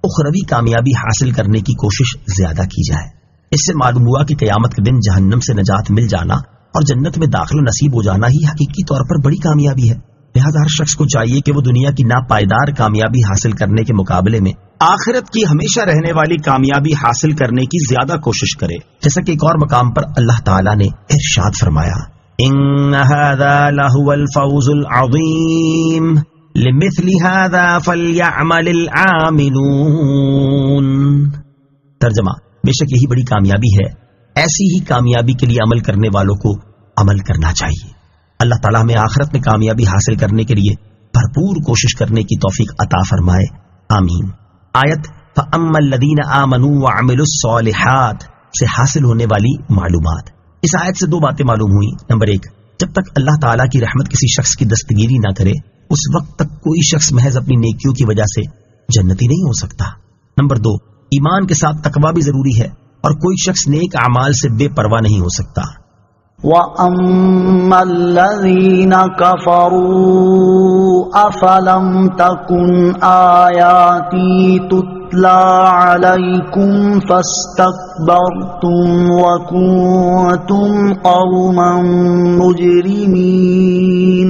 اخروی کامیابی حاصل کرنے کی کوشش زیادہ کی جائے. اس سے معلوم ہوا کہ قیامت کے دن جہنم سے نجات مل جانا اور جنت میں داخل نصیب ہو جانا ہی حقیقی طور پر بڑی کامیابی ہے. لہذا ہر شخص کو چاہیے کہ وہ دنیا کی ناپائیدار کامیابی حاصل کرنے کے مقابلے میں آخرت کی ہمیشہ رہنے والی کامیابی حاصل کرنے کی زیادہ کوشش کرے. جیسا کہ ایک اور مقام پر اللہ تعالیٰ نے ارشاد فرمایا، ان هذا لهو الفوز العظیم لمثل هذا فلیعمل العاملون. ترجمہ، بے شک یہی بڑی کامیابی ہے، ایسی ہی کامیابی کے لیے عمل کرنے والوں کو عمل کرنا چاہیے. اللہ تعالیٰ ہمیں آخرت میں کامیابی حاصل کرنے کے لیے بھرپور کوشش کرنے کی توفیق عطا فرمائے، آمین. آیت فَأَمَّا الَّذِينَ آمَنُوا وَعَمِلُوا الصَّالِحَاتِ سے حاصل ہونے والی معلومات. اس آیت سے دو باتیں معلوم ہوئی. نمبر ایک، جب تک اللہ تعالیٰ کی رحمت کسی شخص کی دستگیری نہ کرے اس وقت تک کوئی شخص محض اپنی نیکیوں کی وجہ سے جنتی نہیں ہو سکتا. نمبر دو، ایمان کے ساتھ تقویٰ بھی ضروری ہے اور کوئی شخص نیک اعمال سے بے پرواہ نہیں ہو سکتا. وَأَمَّا الَّذِينَ كَفَرُوا أَفَلَمْ تَكُنْ آيَاتِي تُتْلَى عَلَيْكُمْ فَاسْتَكْبَرْتُمْ وَكُنْتُمْ قَوْمًا مُجْرِمِينَ.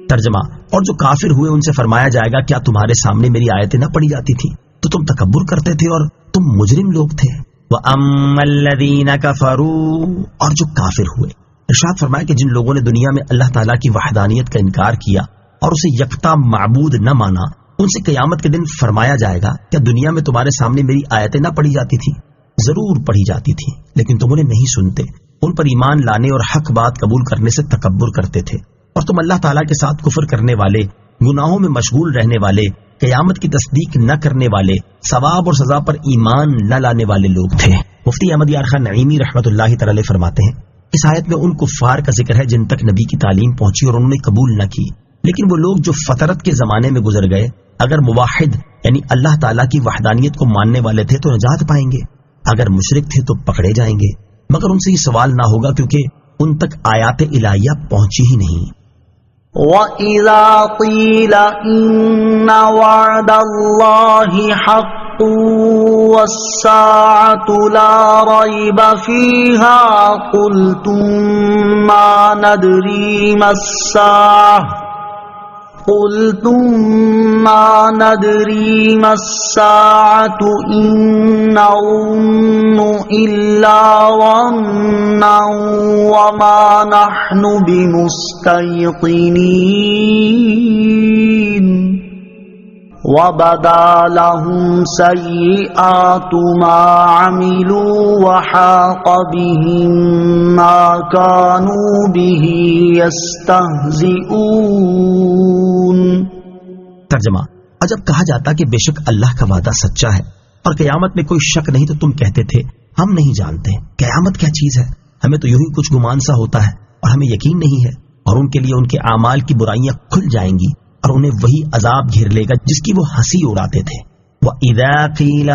ترجمہ، اور جو کافر ہوئے ان سے فرمایا جائے گا کیا تمہارے سامنے میری آیتیں نہ پڑھی جاتی تھی تو تم تکبر کرتے تھے اور تم مجرم لوگ تھے. وَأَمَّا الَّذِينَ كَفَرُوا، اور جو کافر ہوئے، ارشاد فرمایا کہ جن لوگوں نے دنیا میں اللہ تعالیٰ کی وحدانیت کا انکار کیا اور اسے یکتا معبود نہ مانا، ان سے قیامت کے دن فرمایا جائے گا کیا دنیا میں تمہارے سامنے میری آیتیں نہ پڑھی جاتی تھی؟ ضرور پڑھی جاتی تھی، لیکن تم انہیں نہیں سنتے، ان پر ایمان لانے اور حق بات قبول کرنے سے تکبر کرتے تھے، اور تم اللہ تعالیٰ کے ساتھ کفر کرنے والے، گناہوں میں مشغول رہنے والے، قیامت کی تصدیق نہ کرنے والے، ثواب اور سزا پر ایمان نہ لانے والے لوگ تھے. مفتی احمد یار خان نعیمی رحمۃ اللہ تعالی فرماتے ہیں، اس آیت میں ان کفار کا ذکر ہے جن تک نبی کی تعلیم پہنچی اور انہوں نے قبول نہ کی، لیکن وہ لوگ جو فطرت کے زمانے میں گزر گئے اگر موحد یعنی اللہ تعالیٰ کی وحدانیت کو ماننے والے تھے تو نجات پائیں گے، اگر مشرک تھے تو پکڑے جائیں گے، مگر ان سے یہ سوال نہ ہوگا کیونکہ ان تک آیات الہیہ پہنچی ہی نہیں. وَإِذَا قِيلَ إِنَّ وَعْدَ اللَّهِ حَقٌّ وَالسَّاعَةُ لَا رَيْبَ فِيهَا قُلْتُم مَّا نَدْرِي مَا السَّاعَةُ إِن نَّظُنُّ إِلَّا ظَنًّا وَمَا نَحْنُ بِمُسْتَيْقِنِينَ. وَبَدَا لَهُمْ سَيِّئَاتُ مَا عَمِلُوا وَحَاقَ بِهِم مَّا كَانُوا بِهِ يَسْتَهْزِئُونَ. ترجمہ، اور جب کہا جاتا کہ بے شک اللہ کا وعدہ سچا ہے اور قیامت میں کوئی شک نہیں تو تم کہتے تھے ہم نہیں جانتے قیامت کیا چیز ہے، ہمیں تو یوں ہی کچھ گمان سا ہوتا ہے اور ہمیں یقین نہیں ہے. اور ان کے لیے ان کے اعمال کی برائیاں کھل جائیں گی اور انہیں وہی عذاب گھیر لے گا جس کی وہ ہنسی اڑاتے تھے. وَإِذَا قِيلَ،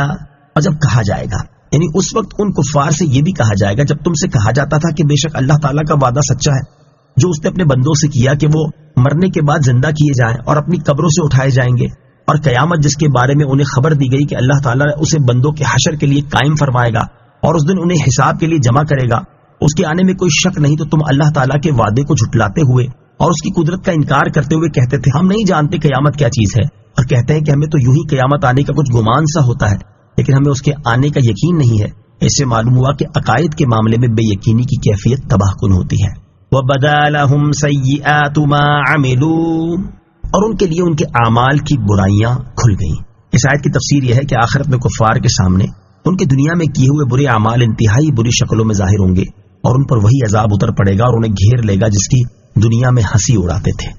اور جب کہا جائے گا، یعنی اس وقت ان کفار سے یہ بھی کہا جائے گا جب تم سے کہا جاتا تھا کہ بے شک اللہ تعالیٰ کا وعدہ سچا ہے جو اس نے اپنے بندوں سے کیا کہ وہ مرنے کے بعد زندہ کیے جائیں اور اپنی قبروں سے اٹھائے جائیں گے، اور قیامت جس کے بارے میں انہیں خبر دی گئی کہ اللہ تعالیٰ اسے بندوں کے حشر کے لیے قائم فرمائے گا اور اس دن انہیں حساب کے لیے جمع کرے گا، اس کے آنے میں کوئی شک نہیں، تو تم اللہ تعالیٰ کے وعدے کو جھٹلاتے ہوئے اور اس کی قدرت کا انکار کرتے ہوئے کہتے تھے ہم نہیں جانتے قیامت کیا چیز ہے، اور کہتے ہیں کہ ہمیں تو یوں ہی قیامت آنے کا کچھ گمان سا ہوتا ہے لیکن ہمیں اس کے آنے کا یقین نہیں ہے. اس سے معلوم ہوا کہ عقائد کے معاملے میں بے یقینی کی کیفیت تباہ کن ہوتی ہے. وَبَدَا لَهُمْ سَيِّئَاتُ مَا عَمِلُوا، اور ان کے لیے ان کے اعمال کی برائیاں کھل گئیں. اس آیت کی تفسیر یہ ہے کہ آخرت میں کفار کے سامنے ان کے دنیا میں کیے ہوئے برے اعمال انتہائی بری شکلوں میں ظاہر ہوں گے اور ان پر وہی عذاب اتر پڑے گا اور انہیں گھیر لے گا جس کی دنیا میں ہنسی اڑاتے تھے.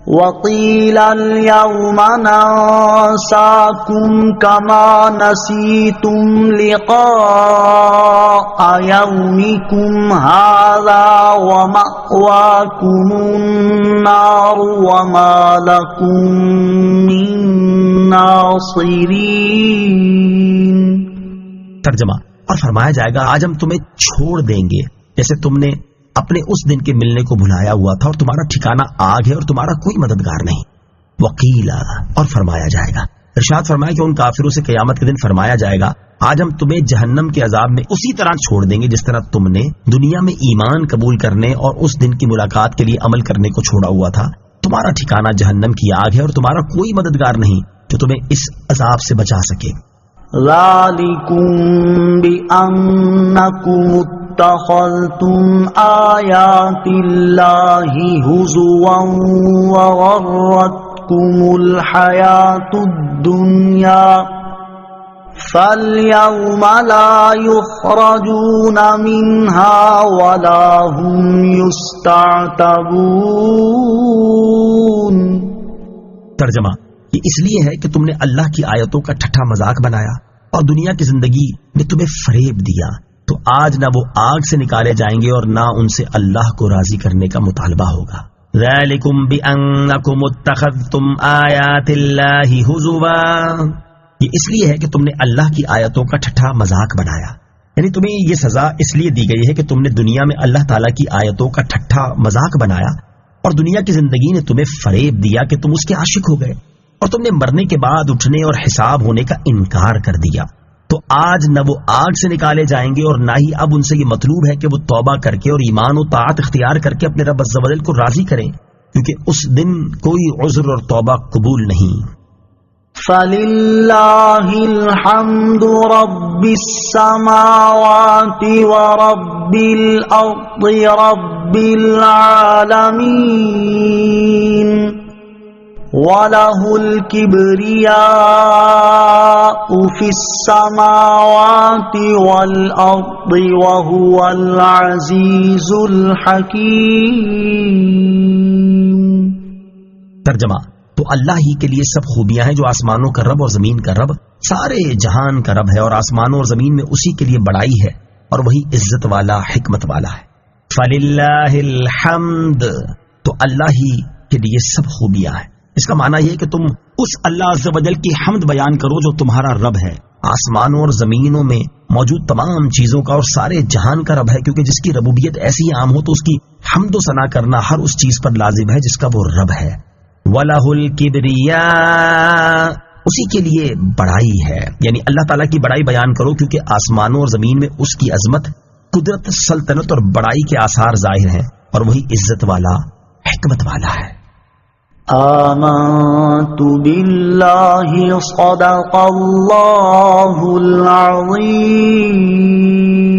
وقيل اليوم ننساكم كما نسيتم لقاء يومكم هذا ومأواكم النار وما لكم من ناصرين. ترجمہ. اور فرمایا جائے گا آج ہم تمہیں چھوڑ دیں گے جیسے تم نے اپنے اس دن کے ملنے کو بھلایا ہوا تھا، اور تمہارا ٹھکانہ آگ ہے اور تمہارا کوئی مددگار نہیں. وقیلا. اور فرمایا جائے گا، ارشاد فرمایا کہ ان کافروں سے قیامت کے دن فرمایا جائے گا آج ہم تمہیں جہنم کے عذاب میں اسی طرح چھوڑ دیں گے جس طرح تم نے دنیا میں ایمان قبول کرنے اور اس دن کی ملاقات کے لیے عمل کرنے کو چھوڑا ہوا تھا. تمہارا ٹھکانہ جہنم کی آگ ہے اور تمہارا کوئی مددگار نہیں جو تمہیں اس عذاب سے بچا سکے. ذالکم بأنکم اتخذتم آیات اللہ ہزوا وغرتکم الحیاۃ الدنیا فاليوم لا يخرجون منها ولا هم يستعتبون. ترجمہ. یہ اس لیے ہے کہ تم نے اللہ کی آیتوں کا ٹھٹھا مذاق بنایا اور دنیا کی زندگی نے تمہیں فریب دیا، تو آج نہ وہ آگ سے نکالے جائیں گے اور نہ ان سے اللہ کو راضی کرنے کا مطالبہ ہوگا. ذالکم بأنکم اتخذتم آیات اللہ ہزوا. یہ اس لیے ہے کہ تم نے اللہ کی آیتوں کا ٹھٹھا مذاق بنایا، یعنی تمہیں یہ سزا اس لیے دی گئی ہے کہ تم نے دنیا میں اللہ تعالیٰ کی آیتوں کا ٹھٹھا مذاق بنایا اور دنیا کی زندگی نے تمہیں فریب دیا کہ تم اس کے عاشق ہو گئے، اور تم نے مرنے کے بعد اٹھنے اور حساب ہونے کا انکار کر دیا. تو آج نہ وہ آگ سے نکالے جائیں گے اور نہ ہی اب ان سے یہ مطلوب ہے کہ وہ توبہ کر کے اور ایمان و طاعت اختیار کر کے اپنے رب عز و جل کو راضی کریں، کیونکہ اس دن کوئی عذر اور توبہ قبول نہیں. فَلِلَّهِ الْحَمْدُ رَبِّ السَّمَاوَاتِ وَرَبِّ الْأَرْضِ رَبِّ الْعَالَمِينَ وَلَهُ الْكِبْرِيَاءُ فِي السَّمَاوَاتِ وَالْأَرْضِ وَهُوَ الْعَزِيزُ الْحَكِيمُ. ترجمہ. تو اللہ ہی کے لیے سب خوبیاں ہیں جو آسمانوں کا رب اور زمین کا رب، سارے جہان کا رب ہے، اور آسمانوں اور زمین میں اسی کے لیے بڑائی ہے اور وہی عزت والا حکمت والا ہے. فَلِلَّهِ الْحَمْدُ. تو اللہ ہی کے لیے سب خوبیاں ہیں. اس کا معنی یہ ہے کہ تم اس اللہ عز و جل کی حمد بیان کرو جو تمہارا رب ہے، آسمانوں اور زمینوں میں موجود تمام چیزوں کا اور سارے جہان کا رب ہے، کیونکہ جس کی ربوبیت ایسی عام ہو تو اس کی حمد و ثنا کرنا ہر اس چیز پر لازم ہے جس کا وہ رب ہے. وَلَهُ الْكِبْرِيَاءُ. اسی کے لیے بڑائی ہے، یعنی اللہ تعالیٰ کی بڑائی بیان کرو کیونکہ آسمانوں اور زمین میں اس کی عظمت، قدرت، سلطنت اور بڑائی کے آثار ظاہر ہیں، اور وہی عزت والا حکمت والا ہے. آمنت باللہ صدق اللہ العظیم.